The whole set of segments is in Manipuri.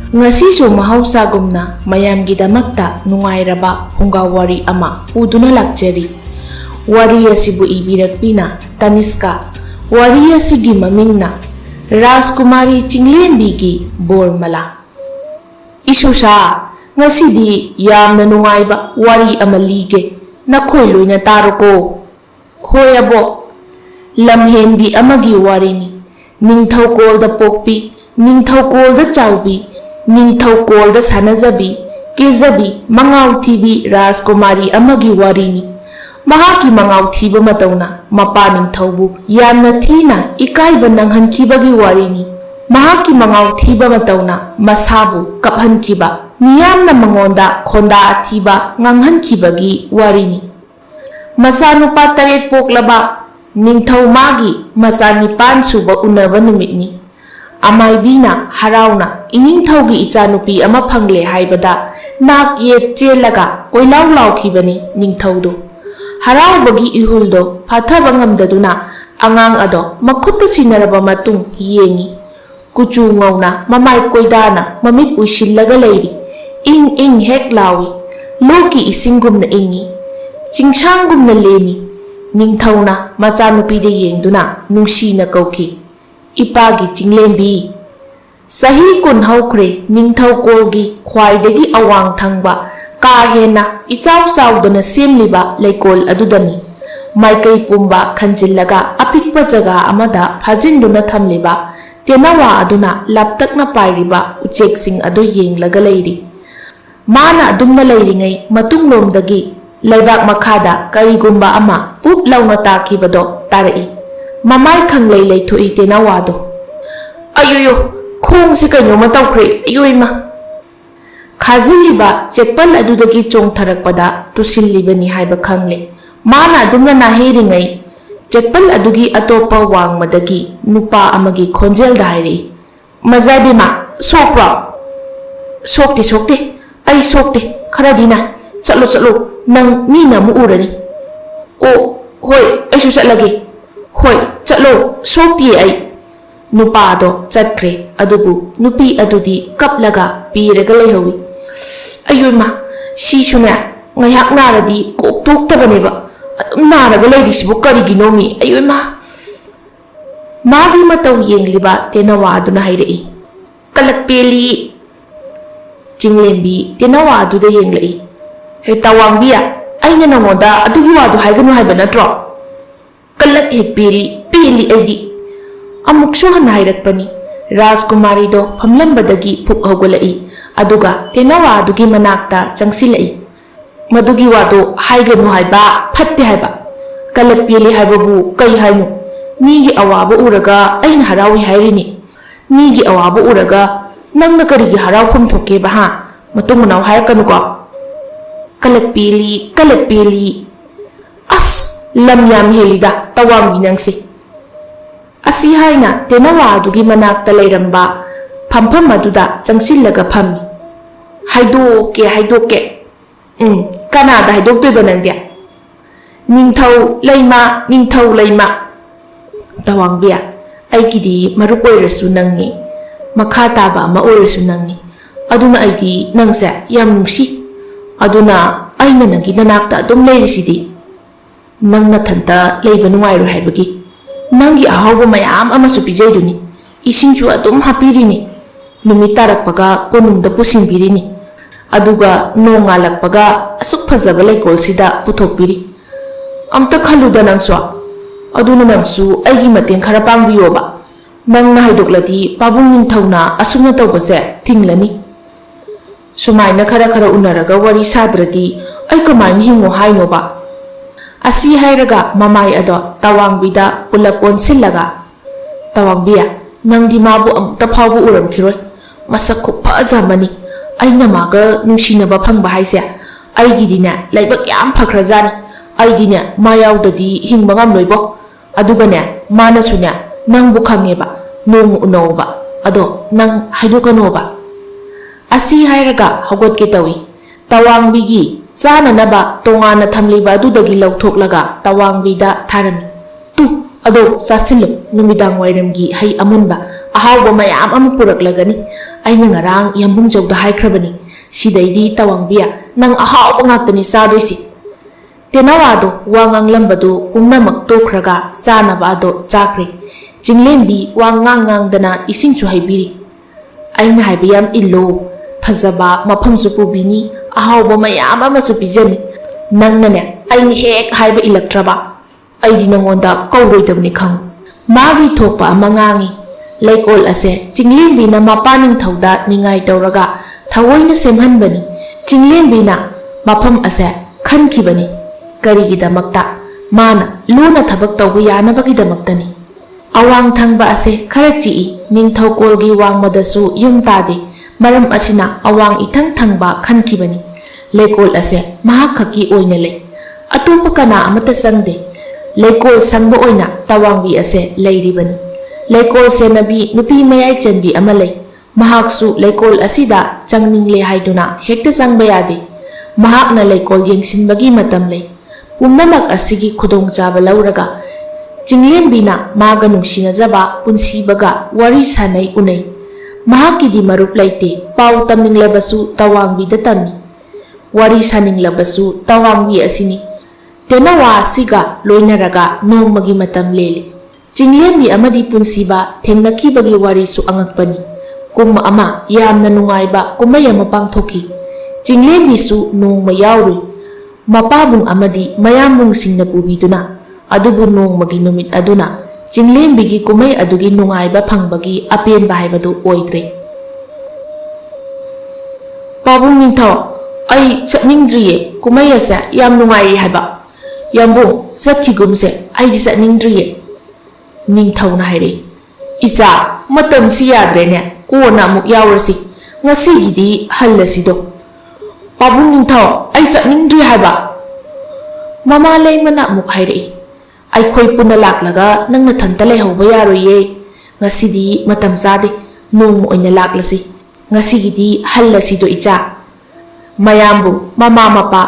Ngasisu mahausa-gumna mayamgidamakta nungairaba pungawari ama puduna lakjari. Wari asibu ibirakpina Taniska. Wari asigi mamingna Rajkumari Chinglenbigi Bormala. Isusha ngasidi yamna nungaiba wari ama lige nakoy loyna taruko. Hoy abo lamhenbi amagi warini ningthaukolda pokpi ningthaukolda chawbi ningthaukolda sanajabi kejabi mangau thibi Rajkumari amagi warini. Mahaki mangau thiba matawna mapa ningthaubu yamna thina ikaiba nanghankibagi warini. Mahaki mangau thiba matawna masabu kaphankiba miyamna mangonda khonda athiba nganghankibagi warini. Masanupa taret poklaba ningthau magi masanipan suba unaba numitni. Amaibina harauna iningthaugi ichanupi ama phangle haibada nak yet chelaga koilaw lawkhibani ningthaudu. Haraubagi ihuldo phathaba ngamdaduna angang ado makhutta sinaraba matung yengi. Kuchu ngawna mamai koidana mamit uisillaga leiri. Ing hek lawi loki isingumna ingi. Chingsangumna lemi. Ningthauna machanupida yengduna nungsina kauki. Ipagi Chinglenbi. Sahi kun haukre ningthaukolgi khwaidagi awang thangba ka hena ichaw sawdana semliba leikol adudani. Maikai pumba khanjillaga apikpa jaga amada phajinduna thamliba tenawa aduna laptakna pairiba ucheksing adu yenglaga leiri. Mana adumna leiringai matunglomdagi laibak makhada karigumba ama pup launa takibado tarai. Mamai khanglei leithoi tenawado. Ayuyo khong si kainoma tawkhre ayoima. Khaziliba chekpal adudagi chongtharakpada tusilibani haiba khangle. Mana adumna naheringai chekpal adugi atopa wangmadagi nupa amagi khonjelda hairi. Mazabima sopra. Sokte ai sokte kharadina chalo nang mina mu urani. O hoi aisu chatlage. Hoi chalo sokti ai. Nupa do chatkre adubu nupi adudi kaplaga piraga leihawi. Ayoima si suna ngayak naradi kok toktabaneba adum naraga leirisibu kariginomi ayoima. Magi mataw yengliba tenawa aduna hairei. Kalakpeli Chinglenbi tenawa aduda yenglei. He tawangbiya aina nangoda adugi wadu haiganu haiba natro. Kalak hek peli aidi. Amuksu hana hairakpani. Rajkumari do phamlambadagi phuk haugalai. Aduga tenawa adugi manakta changsilai. Madugi wadu haiganu haiba phatte haiba. Kalak peli haibabu kai hainu. Migi awaba uraga aina harawi hairini. Migi awaba uraga nangna karigi haraw thoke ba ha matung naw hairkanu ko. Kalak peli as lam yam helida tawang binangsi. Asi haina tenawa adugi manakta leiramba phampham maduda changsillaga phammi. Haidoke kanada haidoktoiba nangdia. Ningthau leima tawang biya aigidi marup oirasu nangni makha taba ama oirasu nangni. Aduna aidi nangse yam nungsi. Aduna aina nangi nanakta adum leirisidi. Nang nathanta leiba nungairu haibagi. Nangi ahawba mayam amasu pijaiduni. Isingchu adum hapirini. Numit tarakpaga konungda pusinbirini. Aduga nongalakpaga asuk phajaba leikolsida puthokpiri. Amta khaluda nangswa. Aduna nangsu aigi mateng khara pangbiyoba. Nangna haidokladi pabung ningthauna asumna tawbase thinglani. Sumaina khara unaraga wari sadradi ai kamain hingo hainoba. Asi hairaga mamai ado tawangbida ulapon sillaga. Tawangbiya nangdi mabu amukta phawbu uramkhiroi. Masak khupajamani. Aina maga nungsinaba phangba haise. Aigidina laibak yam phakhrajani. Aidina mayawdadi hingba ngamloibo. Adugane manasuna nangbu khangeba nong unoba. Ado nang haidokanoba. Asi hairaga hogotke tawi. Tawangbigi chananaba tongana thamliba adudagi lawthoklaga tawangbida tharami. Tu ado sasillo numidang wairamgi hai amunba ꯑꯍꯥꯎꯕ ꯃꯌꯥꯝ ꯑꯃ ꯄꯨꯔꯛꯂꯒꯅꯤ ꯑꯩꯅ ꯉꯔꯥꯡ ꯌꯥꯝꯕꯨꯡꯖꯧꯗ ꯍꯥꯏꯈ꯭ꯔꯕꯅꯤ ꯁꯤꯗꯩꯗꯤ ꯇꯋꯥꯡꯕꯤꯌꯥ ꯅꯪ ꯑꯍꯥꯎꯕ ꯉꯥꯛꯇꯅꯤ ꯆꯥꯗꯣꯏꯁꯤ ꯇꯦꯅꯋꯥꯗꯣ ꯋꯥ ꯉꯥꯡꯂꯝꯕꯗꯨ ꯄꯨꯝꯅꯃꯛ ꯇꯣꯛꯈ꯭ꯔꯒ ꯆꯥꯅꯕ ꯑꯗꯣ ꯆꯥꯈ꯭ꯔꯦ ꯆꯤꯡꯂꯦꯝꯕꯤ ꯋꯥ ꯉꯥꯡꯗꯅ ꯏꯁꯤꯡꯁꯨ ꯍꯩꯕꯤꯔꯤ ꯑꯩꯅ ꯍꯥꯏꯕ ꯌꯥꯝ ꯏꯜꯂꯣ ꯐꯖꯕ ꯃꯐꯝꯁꯨ ꯄꯨꯕꯤꯅꯤ ꯑꯍꯥꯎꯕ ꯃꯌꯥꯝ ꯑꯃꯁꯨ ꯄꯤꯖꯅꯤ ꯅꯪꯅꯅꯦ ꯑꯩꯅ ꯍꯦꯛ ꯍꯥꯏꯕ ꯏꯜꯂꯛꯇ꯭ꯔꯕ ꯑꯩꯗꯤ ꯅꯉꯣꯟꯗ ꯀꯧꯔꯣꯏꯗꯕꯅꯤ ꯈꯪꯉꯨ ꯃꯥꯒꯤ ꯊꯣꯛꯄ ꯑꯃ ꯉꯥꯡꯉꯤ ꯂꯩꯀꯣꯜ ꯑꯁꯦ ꯆꯤꯡꯂꯦꯝꯕꯤꯅ ꯃꯄꯥ ꯅꯤꯡꯊꯧꯗ ꯅꯤꯡꯉꯥꯏ ꯇꯧꯔꯒ ꯊꯑꯣꯏꯅ ꯁꯦꯝꯍꯟꯕꯅꯤ ꯆꯤꯡꯂꯦꯝꯕꯤꯅ ꯃꯐꯝ ꯑꯁꯦ ꯈꯟꯈꯤꯕꯅꯤ ꯀꯔꯤꯒꯤꯗꯃꯛꯇ ꯃꯥꯅ ꯂꯨꯅ ꯊꯕꯛ ꯇꯧꯕ ꯌꯥꯅꯕꯒꯤꯗꯃꯛꯇꯅꯤ ꯑꯋꯥꯡ ꯊꯪꯕ ꯑꯁꯦ ꯈꯔ ꯆꯤꯛꯏ ꯅꯤꯡꯊꯧꯀꯣꯜꯒꯤ ꯋꯥꯡꯃꯗꯁꯨ ꯌꯨꯝ ꯇꯥꯗꯦ ꯃꯔꯝ ꯑꯁꯤꯅ ꯑꯋꯥꯡ ꯏꯊꯪ ꯊꯪꯕ ꯈꯟꯈꯤꯕꯅꯤ ꯂꯩꯀꯣꯜ ꯑꯁꯦ ꯃꯍꯥꯛ ꯈꯛꯀꯤ ꯑꯣꯏꯅ ꯂꯩ ꯑꯇꯣꯞꯄ ꯀꯅꯥ ꯑꯃꯠꯇ ꯆꯪꯗꯦ ꯂꯩꯀꯣꯜ ꯁꯪꯕ ꯑꯣꯏꯅ ꯇꯋꯥꯡꯕꯤ ꯑꯁꯦ ꯂꯩꯔꯤꯕꯅꯤ ꯂꯩꯀꯣꯜ ꯁꯦꯟꯅꯕꯤ ꯅꯨꯄꯤ ꯃꯌꯥꯏ ꯆꯟꯕꯤ ꯑꯃ ꯂꯩ ꯃꯍꯥꯛꯁꯨ ꯂꯩꯀꯣꯜ ꯑꯁꯤꯗ ꯆꯪꯅꯤꯡꯂꯦ ꯍꯥꯏꯗꯨꯅ ꯍꯦꯛꯇ ꯆꯪꯕ ꯌꯥꯗꯦ ꯃꯍꯥꯛꯅ ꯂꯩꯀꯣꯜ ꯌꯦꯡꯁꯤꯟꯕꯒꯤ ꯃꯇꯝ ꯂꯩ ꯄꯨꯝꯅꯃꯛ ꯑꯁꯤꯒꯤ ꯈꯨꯗꯣꯡꯆꯥꯕ ꯂꯧꯔꯒ ꯆꯤꯡꯂꯦꯝꯕꯤꯅ ꯃꯥꯒ ꯅꯨꯡꯁꯤꯅꯖꯕ ꯄꯨꯟꯁꯤꯕꯒ ꯋꯥꯔꯤ ꯁꯥꯅꯩ ꯎꯅꯩ ꯃꯍꯥꯛꯀꯤꯗꯤ ꯃꯔꯨꯞ ꯂꯩꯇꯦ ꯄꯥꯎ ꯇꯝꯅꯤꯡꯂꯕꯁꯨ ꯇꯋꯥꯡꯕꯤꯗ ꯇꯝꯃꯤ ꯋꯥꯔꯤ ꯁꯥꯅꯤꯡꯂꯕꯁꯨ ꯇꯋꯥꯡꯕꯤ ꯑꯁꯤꯅꯤ ꯇꯦꯅꯋꯥ ꯑꯁꯤꯒ ꯂꯣꯏꯅꯔꯒ ꯅꯣꯡꯃꯒꯤ ꯃꯇꯝ ꯂꯦꯜꯂꯤ ꯆꯤꯡꯂꯦꯝꯕꯤ ꯑꯃꯗꯤ ꯄꯨꯟꯁꯤꯕ ꯊꯦꯡꯅꯈꯤꯕꯒꯤ ꯋꯥꯔꯤꯁꯨ ꯑꯉꯛꯄꯅꯤ ꯀꯨꯝ ꯑꯃ ꯌꯥꯝꯅ ꯅꯨꯡꯉꯥꯏꯕ ꯀꯨꯝꯍꯩ ꯑꯃ ꯄꯥꯡꯊꯣꯛꯈꯤ ꯆꯤꯡꯂꯦꯝꯕꯤꯁꯨ ꯅꯣꯡꯃ ꯌꯥꯎꯔꯨꯏ ꯃꯄꯥꯕꯨꯡ ꯑꯃꯗꯤ ꯃꯌꯥꯝꯕꯨꯡꯁꯤꯡꯅ ꯄꯨꯕꯤꯗꯨꯅ ꯑꯗꯨꯕꯨ ꯅꯣꯡꯃꯒꯤ ꯅꯨꯃꯤꯠ ꯑꯗꯨꯅ ꯆꯤꯡꯂꯦꯝꯕꯤꯒꯤ ꯀꯨꯝꯍꯩ ꯑꯗꯨꯒꯤ ꯅꯨꯡꯉꯥꯏꯕ ꯐꯪꯕꯒꯤ ꯑꯄꯦꯟꯕ ꯍꯥꯏꯕꯗꯨ ꯑꯣꯏꯗ꯭ꯔꯦ ꯄꯥꯕꯨꯡ ꯅꯤꯡꯊꯧ ꯑꯩ ꯆꯠꯅꯤꯡꯗ꯭ꯔꯤꯌꯦ ꯀꯨꯝꯍꯩ ꯑꯁꯦ ꯌꯥꯝ ꯅꯨꯡꯉꯥꯏꯔꯤ ꯍꯥꯏꯕ ꯌꯥꯝꯕꯨꯡ ꯆꯠꯈꯤꯒꯨꯝꯁꯦ ꯑꯩꯗꯤ ꯆꯠꯅꯤꯡꯗ꯭ꯔꯤꯌꯦ ꯅꯤꯡꯊꯧꯅ ꯍꯥꯏꯔꯛꯏ ꯏꯆꯥ ꯃꯇꯝꯁꯤ ꯌꯥꯗ꯭ꯔꯦꯅꯦ ꯀꯣꯟꯅ ꯑꯃꯨꯛ ꯌꯥꯎꯔꯁꯤ ꯉꯁꯤꯒꯤꯗꯤ ꯍꯜꯂꯁꯤꯗꯣ ꯄꯥꯕꯨꯡ ꯅꯤꯡꯊꯧ ꯑꯩ ꯆꯠꯅꯤꯡꯗ꯭ꯔꯤ ꯍꯥꯏꯕ ꯃꯃꯥ ꯂꯩꯃꯅ ꯑꯃꯨꯛ ꯍꯥꯏꯔꯛꯏ ꯑꯩꯈꯣꯏ ꯄꯨꯟꯅ ꯂꯥꯛꯂꯒ ꯅꯪ ꯅꯊꯟꯇ ꯂꯩꯍꯧꯕ ꯌꯥꯔꯣꯏꯌꯦ ꯉꯁꯤꯗꯤ ꯃꯇꯝ ꯆꯥꯗꯦ ꯅꯣꯡꯃ ꯑꯣꯏꯅ ꯂꯥꯛꯂꯁꯤ ꯉꯁꯤꯒꯤꯗꯤ ꯍꯜꯂꯁꯤꯗꯣ ꯏꯆꯥ ꯃꯌꯥꯝꯕꯨ ꯃꯃꯥ ꯃꯄꯥ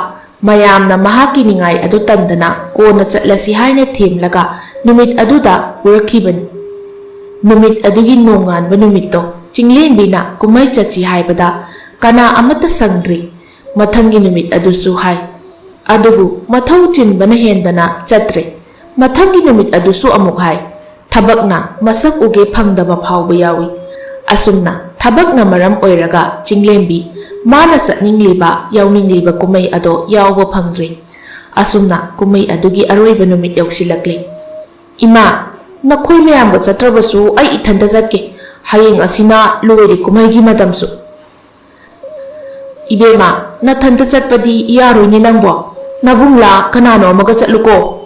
ꯃꯌꯥꯝꯅ ꯃꯍꯥꯛꯀꯤ ꯅꯤꯡꯉꯥꯏ ꯑꯗꯨ ꯇꯟꯗꯅ ꯀꯣꯟꯅ ꯆꯠꯂꯁꯤ ꯍꯥꯏꯅ ꯊꯦꯝꯂꯒ ꯅꯨꯃꯤꯠ ꯑꯗꯨꯗ ꯄꯨꯔꯛꯈꯤꯕꯅꯤ ꯅꯨꯃꯤꯠ ꯑꯗꯨꯒꯤ ꯅꯣꯡꯉꯥꯟꯕ ꯅꯨꯃꯤꯠꯇꯣ ꯆꯤꯡꯂꯦꯝꯕꯤꯅ ꯀꯨꯝꯍꯩ ꯆꯠꯁꯤ ꯍꯥꯏꯕꯗ ꯀꯅꯥ ꯑꯃꯠꯇ ꯁꯪꯗ꯭ꯔꯤ ꯃꯊꯪꯒꯤ ꯅꯨꯃꯤꯠ ꯑꯗꯨꯁꯨ ꯍꯥꯏ ꯑꯗꯨꯕꯨ ꯃꯊꯧ ꯆꯤꯟꯕꯅ ꯍꯦꯟꯗꯅ ꯆꯠꯇ꯭ꯔꯦ ꯃꯊꯪꯒꯤ ꯅꯨꯃꯤꯠ ꯑꯗꯨꯁꯨ ꯑꯃꯨꯛ ꯍꯥꯏ ꯊꯕꯛꯅ ꯃꯁꯛ ꯎꯒꯦ ꯐꯪꯗꯕ ꯐꯥꯎꯕ ꯌꯥꯎꯏ ꯑꯁꯨꯝꯅ ꯊꯕꯛꯅ ꯃꯔꯝ ꯑꯣꯏꯔꯒ ꯆꯤꯡꯂꯦꯝꯕꯤ ꯃꯥꯅ ꯆꯠꯅꯤꯡꯂꯤꯕ ꯌꯥꯎꯅꯤꯡꯂꯤꯕ ꯀꯨꯝꯍꯩ ꯑꯗꯣ ꯌꯥꯎꯕ ꯐꯪꯗ꯭ꯔꯤ ꯑꯁꯨꯝꯅ ꯀꯨꯝꯍꯩ ꯑꯗꯨꯒꯤ ꯑꯔꯣꯏꯕ ꯅꯨꯃꯤꯠ ꯌꯧꯁꯤꯜꯂꯛꯂꯤ ꯏꯃꯥ ꯅꯈꯣꯏ ꯃꯌꯥꯝꯒ ꯆꯠꯇ꯭ꯔꯕꯁꯨ ꯑꯩ ꯏꯊꯟꯇ ꯆꯠꯀꯦ ꯍꯌꯦꯡ ꯑꯁꯤꯅ ꯂꯣꯏꯔꯦ ꯀꯨꯝꯍꯩꯒꯤ ꯃꯇꯝꯁꯨ 이베마 나탄다 ꯆꯠꯄꯗꯤ ꯌꯥꯔꯣꯏꯅꯦ ꯅꯪꯕꯣ ꯅꯕꯨꯡꯂꯥ ꯀꯅꯥꯅꯣ ꯑꯃꯒ ꯆꯠꯂꯨꯀꯣ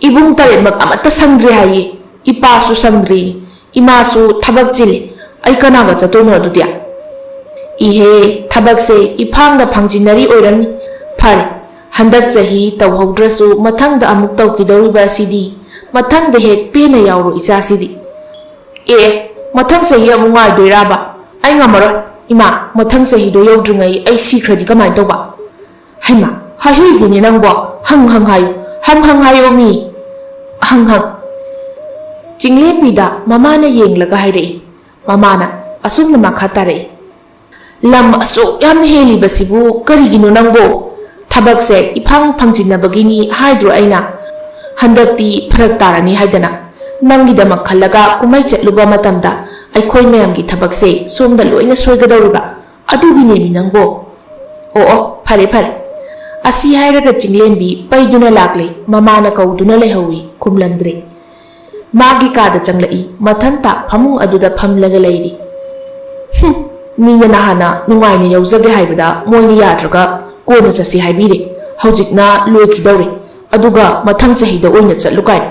이붕 ꯇꯔꯦꯠꯃꯛ ꯑꯃꯠꯇ ꯁꯪꯗ꯭ꯔꯦ ꯍꯥꯏꯌꯦ 이빠ꯁꯨ ꯁꯪꯗ꯭ꯔꯤ 이마ꯁꯨ ꯊꯕꯛ ꯆꯤꯜꯂꯤ ꯑꯩ ꯀꯅꯥꯒ ꯆꯠꯇꯣꯏꯅꯣ ꯑꯗꯨꯗꯤ 이ꯍꯦ ꯊꯕꯛꯁꯦ 이팡ꯗ ꯐꯪꯖꯤꯟꯅꯔꯤ ꯑꯣꯏꯔꯝꯅꯤ ꯐꯔꯦ ꯍꯟꯗꯛ ꯆꯍꯤ ꯇꯧꯍꯧꯗ꯭ꯔꯁꯨ ꯃꯊꯪꯗ ꯑꯃꯨꯛ ꯇꯧꯈꯤꯗꯧꯔꯤꯕ ꯑꯁꯤꯗꯤ ꯃꯊꯪꯗ ꯍꯦꯛ ꯄꯦꯟꯅ ꯌꯥꯎꯔꯣ ꯏꯆꯥꯁꯤꯗꯤ ꯃꯊꯪ ꯆꯍꯤ ꯑꯃꯨꯛ ꯉꯥꯏꯗꯣꯏꯔꯥꯕ ꯑꯩ ꯉꯝꯃꯔꯣꯏ ꯏꯃꯥ ꯃꯊꯪ ꯆꯍꯤꯗꯣ ꯌꯧꯗ꯭ꯔꯤꯉꯩ ꯑꯩ ꯁꯤꯈ꯭ꯔꯗꯤ ꯀꯃꯥꯏꯅ ꯇꯧꯕ ꯍꯩꯃꯥ ꯍꯥꯏꯍꯩꯗꯦꯅꯦ ꯅꯪꯕꯣ ꯍꯪ ꯍꯥꯏꯌꯨ ꯍꯪ ꯍꯥꯏꯌꯣ ꯃꯤ hang Chinglembida mamana yenglaga hairei mamana asumna makha tarei lam aso yam heli basibu karigino nangbo thabakse iphang phangjinabagini haidro aina handakti pharak tarani haidana nangidama khallaga kumai chatluba matamda aikhoi mayamgi thabakse somda loina soigadawriba adugine mi nangbo phare asi hairaga Chinglembi paiduna laklei mamana kauduna lehawi kumlamdre magi kada changlai mathanta phamung aduda phamlaga leiri mina nahana nungaina yaujage haibada moini yadraga kona chasi haibire haujikna loikidawre aduga mathang chahida oina chatlukai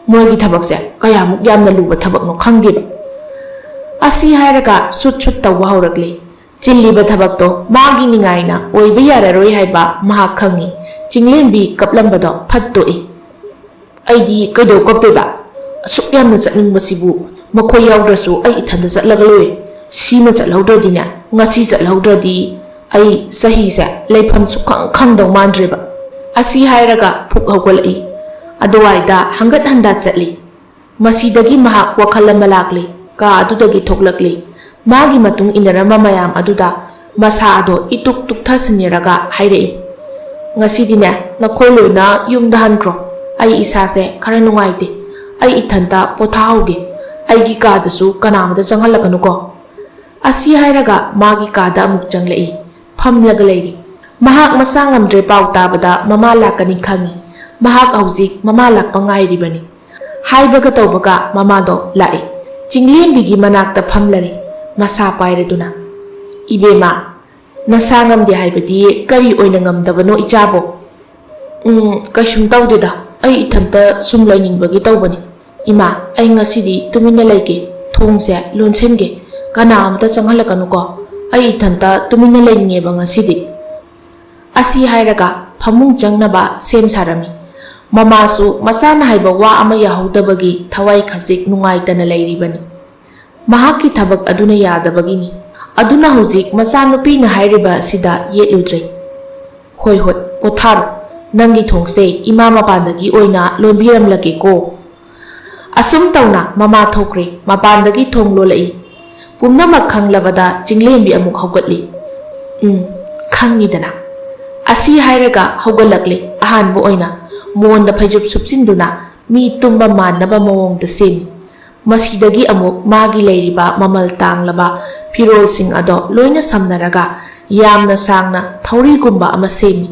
moigi thabakse kayamuk yamna luba thabakno khangdeba asi hairaga sut tawa haurakle Chilliba thabakto magi ningaina oiba yararoi haiba maha khangi Chinglembi kaplambado phattoi aidi kaido kopteba asuk yamna chatningbasibu makhoi yawdrasu ai ithanda chatlaga loi sima chatlaudradinya ngasi chatlaudradi ai sahi se leifam sukhang khangdaw mandreba asi hairaga phuk hogolai adwaida hangat handa chatli Masidagi mahak wakhal ama lakli, ka adudagi thoklakli. Magi matung inarama mayam aduda masa ado ituk tukthasiniraga hairei. Ngasidine nakhoi loina yumda hankro. Ai isase khara nungaite. Ai ithanta pothahauge. Aigi kadasu kanamada changhallakanuko. Asi hairaga magi kada amuk changlei. Phamlaga leiri. Mahak masa ngamdre pau tabada mama lakani khangi. Mahak hauzik mama lakpa ngairibani. Haibaga tawbaga mamado lai. Chinglenbigi manakta phamlari. Masa paireduna. Ibema nasa ngamde haibadi kari oina ngamdabano ichabo. Kaishum tawdeda. Ai ithanta sum lainingbagi tawbani. Ima ai ngasidi tumina laige. Thongse lonsenge. Kana amta changhallakanuko. Ai ithanta tumina lainingeba ngasidi. Asi hairaga phamung changnaba sem sarami. Mamasu masana haiba wa ama yahaudabagi thawai khajik nungaitana lairibani. Mahaki thabak aduna yadabagini. Aduna hauzik masanupi na hairiba sida yetludre. Hoi hoi potharo nangi thongse ima mapandagi oina lombiramlake ko. Asum tawna mama thokre mapandagi thong lolai. Pumnamak khanglabada chinglembi amuk haugatli. Khangnidana. Asi hairaga haugalakli ahanbu oina monda phaijup supsinduna mi tumba mannaba mawongda semi. Masidagi amuk magi leiriba mamal tanglaba pirol sing ado loina samnaraga yamna sangna thauri gumba ama semi.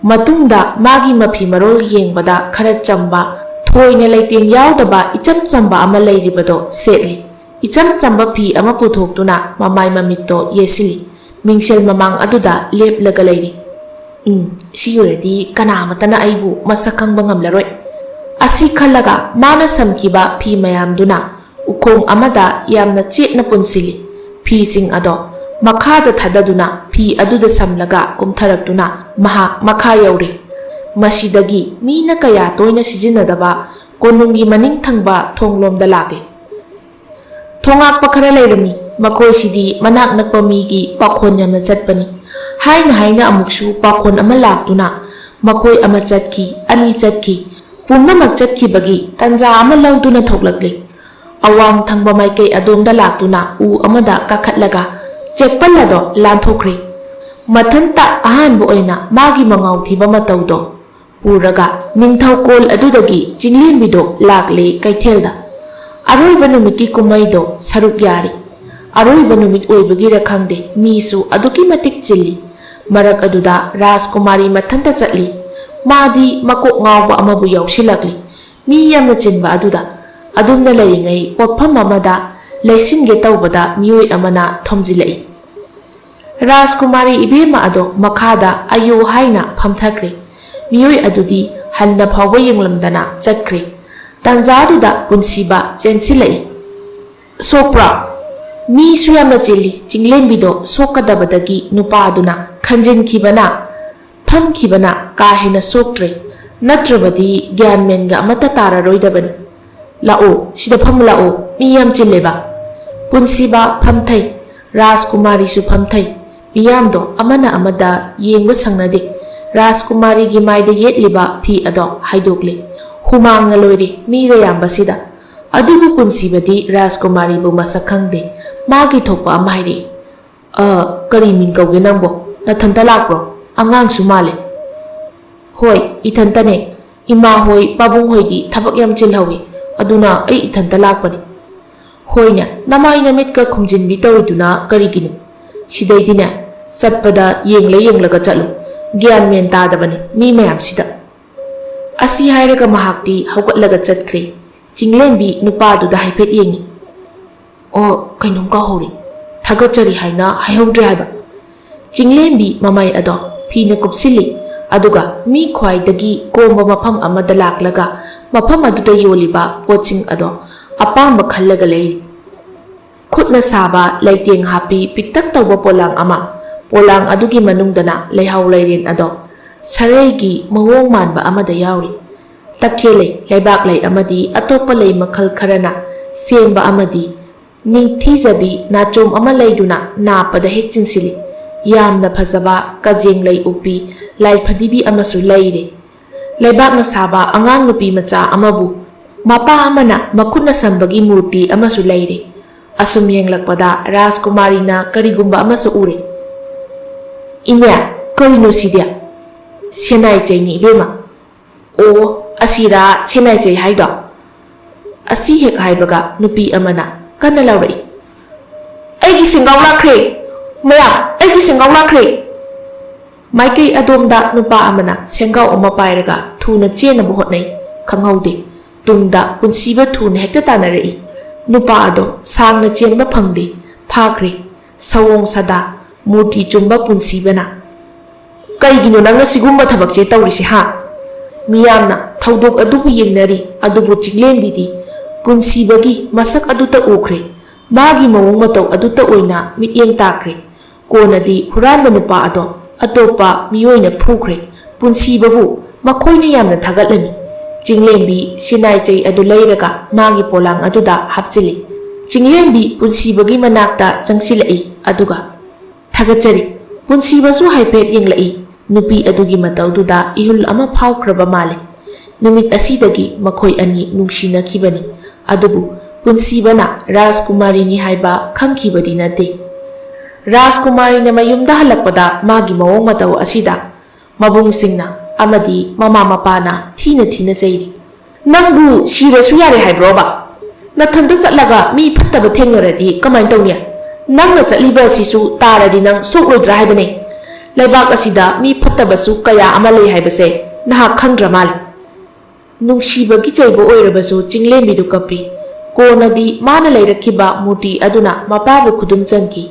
Matungda magi mafi marol yengbada khara chamba thoina leiteng yaudaba icham chamba ama leiribado setli. Icham chamba phi ama puthoktuna mamai mamitto yesili. Mingsel mamang aduda leplaga leiri. Siyuredi kanamatana aibu masakang bangamlaroi. Asi khalaga mana samkiba phi mayamduna ukong amada yamna chetna punsili. Phi sing ado makhada thadaduna phi aduda samlaga kumtharaptuna mahak makha yauri. Masidagi mina kaya toina sijinadaba konungi maning thangba thonglomda lage. Thongak pakhara leirami makoi sidi manak nakpa migi pakhon yamna chatpani. Haina amuksu pakhon ama laktuna makoi ama chatki ani chatki pumnamak chatki bagi tanja ama lauduna thoklakli. Awang thangba maikei adomda laktuna u amada kakhatlaga chekpallado lanthokre. Mathanta ahanbu oina magi mangau thiba matawdo puraga ningthawkol adudagi chinglenbido lakle kaithelda. Aroiba numiti kumaido saruk yari. Aroiba numit oibagi rakhangde misu aduki matik chili. Marak aduda Rajkumari mathanta chatli. Madi makok ngawba amabu yausilakli. Mi yamna chinba aduda. Adumna lairingai popham amada laisinge tawbada miyoi amana thomjilai. Rajkumari ibema ado makhada ayo haina phamthakre. Miyoi adudi hanna phawba yenglamdana chatkre. Tanza aduda punsiba chensilai. Sopra mi suyamna chili chinglenbido sokadabadagi nupa aduna khanjin khibana pham khibana kahena soktre natrabadi gyanmenga amata tararoidabani. Lao sida pham lao mi yam chilleba. Punsiba phamthai Rajkumari su phamthai miyamdo amana amada yengba sangnade. Rajkumari gi maida yetliba phi ado haidokli. Humanga loiri mi ga yambasida. Adubu punsibadi Rajkumari bu masakhangde. Magi thokpa ama hairi. Kari min kauge nangbo nathanta lakbro angang su male. Hoi ithantane ima hoi pabung hoi di thabak yam chilhawi aduna ai ithanta lakpani. Hoina namai namit ka khumjinbi tawiduna kariginu. Sidaidine satpada yenglaga chatlu gyan men tadabani mi mayam sida. Asi hairaga mahakti haugatlaga chatkre. Chinglenbi nupa duda haipet yengi. Kainum ka hori thagachari haina haihawdre haiba. Chinglenbi mamai ado phina kupsili aduga mi khwaidagi komba mafam amada laklaga mafam aduda yoliba poching ado apamba khallaga leiri. Khutna saba leiteng hapi piktak tawba polang ama polang adugi manungdana leihau leiren ado sareigi mawong manba amada yauri. Takhele leibak lei amadi atopa lei makhal kharana semba amadi ningthijabi nachom ama leiduna napada hekchinsili. Yamna phajaba kajeng lei upi lai phadibi amasu leire. Leibak na saba angang nupi macha amabu Mapa amana makutna sambagi murti amasu leire. Asum yenglakpada Rajkumari na karigumba amasu ure. Inya, karino sidia. Senai jai ni bema. O asira senai jai haido. Asi hek haibaga nupi amana kana laurai. Aigi singaw lakre. Maya, aigi singaw lakre. Maikei adomda nupa amana sengaw ama pairaga thuna chena bohotnai khanghaude. Tungda punsiba thuna hekta tanarei. Nupa ado sangna chenba phangde phakre. Sawong sada murti chumba punsibana. Kaigino nangna sigumba thabakche tawrisi ha. Miyamna thaudok adubu yengnari adubu chinglenbidi punsibagi masak aduta ukre. Magi mawong mataw aduta oina mityeng takre. Konadi huranba nupa ado atopa miyoyna phukre. Punsibabu makoyna yamna thagatlami. Chinglenbi sinai jai adu leiraga magi polang aduda hapchili. Chinglenbi punsibagi manakta changsilai aduga thagachari. Punsibasu haipet yenglai. Nupi adugi matawduda ihul ama phawkraba male. Numit asidagi makoy ani nungsinakibani. Adubu punsibana Rajkumari ni haiba khangkibadi nate. Rajkumari na mayumda halakpada magi mawong mataw asida mabung singna amadi mama mapana thina jairi. Nangbu sirasu yare haibroba. Nathanda chatlaga mi phattaba thengaradi kamai tawnia. Nangna chatliba sisu taradi nang soklodra haibane. Laibak asida mi phattabasu kaya ama lei haibase nahak khangra mal. Nungsibagi chaibo oirabasu chinglenbidu kapi. Konadi mana leirakhiba murti aduna mapabu khudum chanki.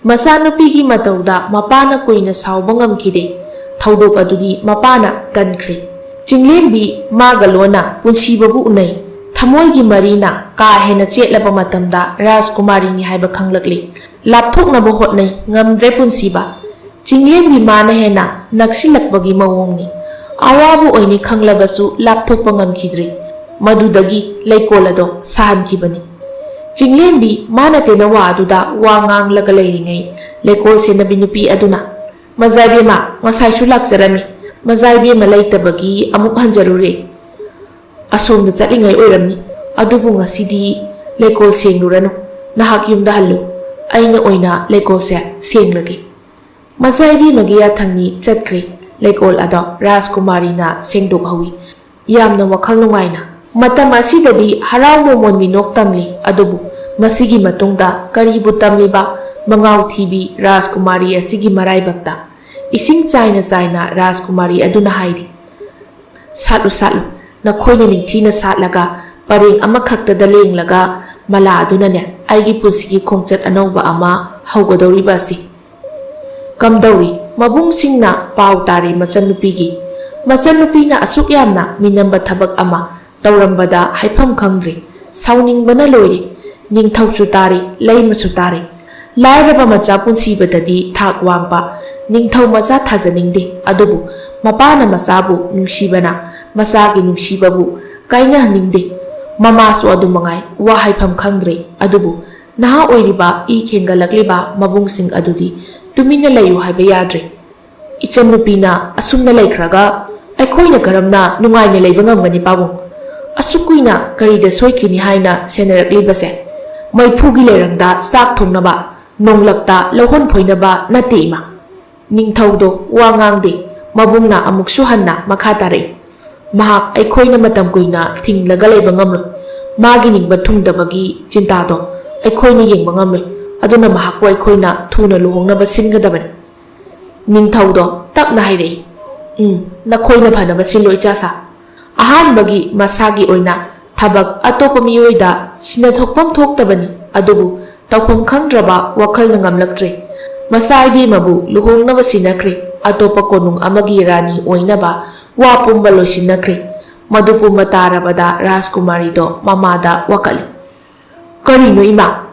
Masa nupigi matawda mapana kuina sauba ngamkhide. Thaudok adudi mapana kankhre. Chinglenbi magalona punsibabu unai. Thamoygi marina ka hena chetlaba matamda Rajkumari ni haiba khanglakli. Lapthoknaba hotnai ngamdre punsiba. Chinglenbi mana hena naksilakbagi mawongni. Awabu oini khanglabasu lapthokpa ngamkhidri. Madudagi leikolado sahankibani. Chinglenbi mana tena wa aduda wa nganglaga leiringai leikol senabi nupi aduna. Mazaibema ngasaisu lakjarami. Mazaibema leitabagi amuk hanjarure. Asomda chatlingai oiramni. Adubu ngasidi leikol sengluranu. Nahak yumda hallu. Aina oina leikol se senglage. Mazaibema gi yathangni chatkre. Leikol ado Rajkumari na sengdok hawi. Yamna wakhal nungaina. Matam asidadi harau momon minok tamli adubu masigi matungda karibu tamliba mangaw thibi Rajkumari asigi maraibakta ising chaina Rajkumari aduna hairi. Satlu nakhoyna ningthina satlaga pareng amakhakta da lenglaga mala aduna ne aigi pusigi khongchat anauba ama haugadori basi. Kamdauri mabung singna pau tari machanupigi. Machanupina asuk yamna minamba thabak ama tawrambada haifam khangdri. Sauningbana loiri. Ningthausu tari leimasu tari. Lairaba macha punsibadadi thak wangpa. Ningthau macha thajaningde. Adubu mapana masabu nungsibana. Masagi nungsibabu kaina haningde. Mamasu adu mangai wa haifam khangdri. Adubu naha oiriba I khengalakliba mabungsing adudi tumina layu haiba yadre. Ichanupina asumna laikraga aikhoina karamna nungaina leiba ngamgani pabung. Asukuina karida soikini haina senarakli Maipugi lerangda sak thongnaba nonglakta lohon phoinaba nate ima. Ningthaudo wangangde mabungna amuksu hanna makha tare. Mahak aikhoina matam kuina thinglaga leiba ngamlo. Magi ningba thungdabagi chintado aikhoina yengba ngamlo. Aduna mahak wa aikhoina thuna luhongnaba singadabani. Ningthaudo tapna hairei. Nakhoina phanaba sinlo ichasa. Ahanbagi masagi oina thabak atopa miyoida sinathokpam thoktabani adubu tawpham khangdraba wakhalna ngamlaktre. Masaibi mabu luhongnaba sinakre atopa konung amagi rani oinaba wapumba loisinakre. Madupu matarabada Rajkumari do mamada wakali. Karino ima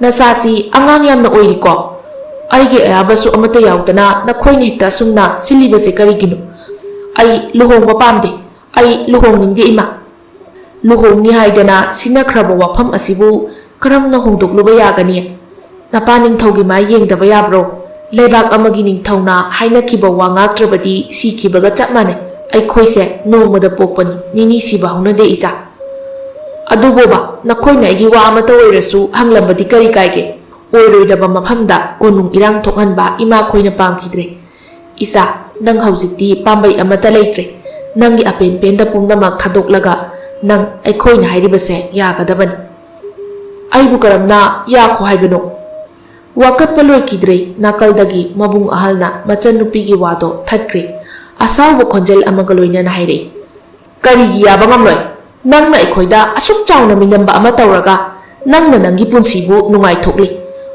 nasasi angang yamna oiriko. Aige ayabasu amata yaudana nakhoina hekta sumna silibase karigino. Ai luhongba pamde. Ai luhongningde ima. Luhongni haidana sinakraba wafam asibu karamna hongdokluba yagani. Napa ningthaugi mai yengdaba yabro. Leibak amagi ningthauna hainakiba wa ngaktrabadi sikibaga chap manai. Aikhoise nomada pokpani nini siba haunade isa. ꯑꯗꯨꯕꯨꯕ ꯅꯈꯣꯏꯅ ꯑꯩꯒꯤ ꯋꯥ ꯑꯃꯠꯇ ꯑꯣꯏꯔꯁꯨ ꯍꯪꯂꯝꯕꯗꯤ ꯀꯔꯤ ꯀꯥꯏꯒꯦ? ꯑꯣꯏꯔꯣꯏꯗꯕ ꯃꯐꯝꯗ ꯀꯣꯅꯨꯡ ꯏꯔꯥꯡ ꯊꯣꯛꯍꯟꯕ ꯏꯃꯥꯈꯣꯏꯅ ꯄꯥꯝꯈꯤꯗ꯭ꯔꯦ꯫ ꯏꯆꯥ, ꯅꯪ ꯍꯧꯖꯤꯛꯇꯤ ꯄꯥꯝꯕꯩ ꯑꯃꯠꯇ ꯂꯩꯇ꯭ꯔꯦ꯫ ꯅꯪꯒꯤ ꯑꯄꯦꯟ ꯄꯦꯟꯗ ꯄꯨꯝꯅꯃꯛ ꯊꯥꯗꯣꯛꯂꯒ ꯅꯪ ꯑꯩꯈꯣꯏꯅ ꯍꯥꯏꯔꯤꯕꯁꯦ ꯌꯥꯒꯗꯕꯅꯤ꯫ ꯑꯩꯕꯨ ꯀꯔꯝꯅ ꯌꯥꯈꯣ ꯍꯥꯏꯕꯅꯣ? ꯋꯥꯀꯠꯄ ꯂꯣꯏꯈꯤꯗ꯭ꯔꯦ ꯅꯥꯀꯜꯗꯒꯤ ꯃꯕꯨꯡ ꯑꯍꯜꯅ ꯃꯆꯟꯅꯨꯄꯤꯒꯤ ꯋꯥꯗꯣ ꯊꯠꯈ꯭ꯔꯦ꯫ ꯑꯁꯥꯎꯕ ꯈꯣꯟꯖꯦꯜ ꯑꯃꯒ ꯂꯣꯏꯅꯅ ꯍꯥꯏꯔꯛꯏ, ꯀꯔꯤꯒꯤ ꯌꯥꯕ ꯉꯝꯂꯣꯏ? ꯅꯪꯅ ꯑꯩꯈꯣꯏꯗ ꯑꯁꯨꯛ ꯆꯥꯎꯅ ꯃꯤꯅꯝꯕ ꯑꯃ ꯇꯧꯔꯒ ꯅꯪꯅ ꯅꯪꯒꯤ ꯄꯨꯟꯁꯤꯕꯨ ꯅꯨꯡꯉꯥꯏꯊꯣꯛꯂꯤ꯫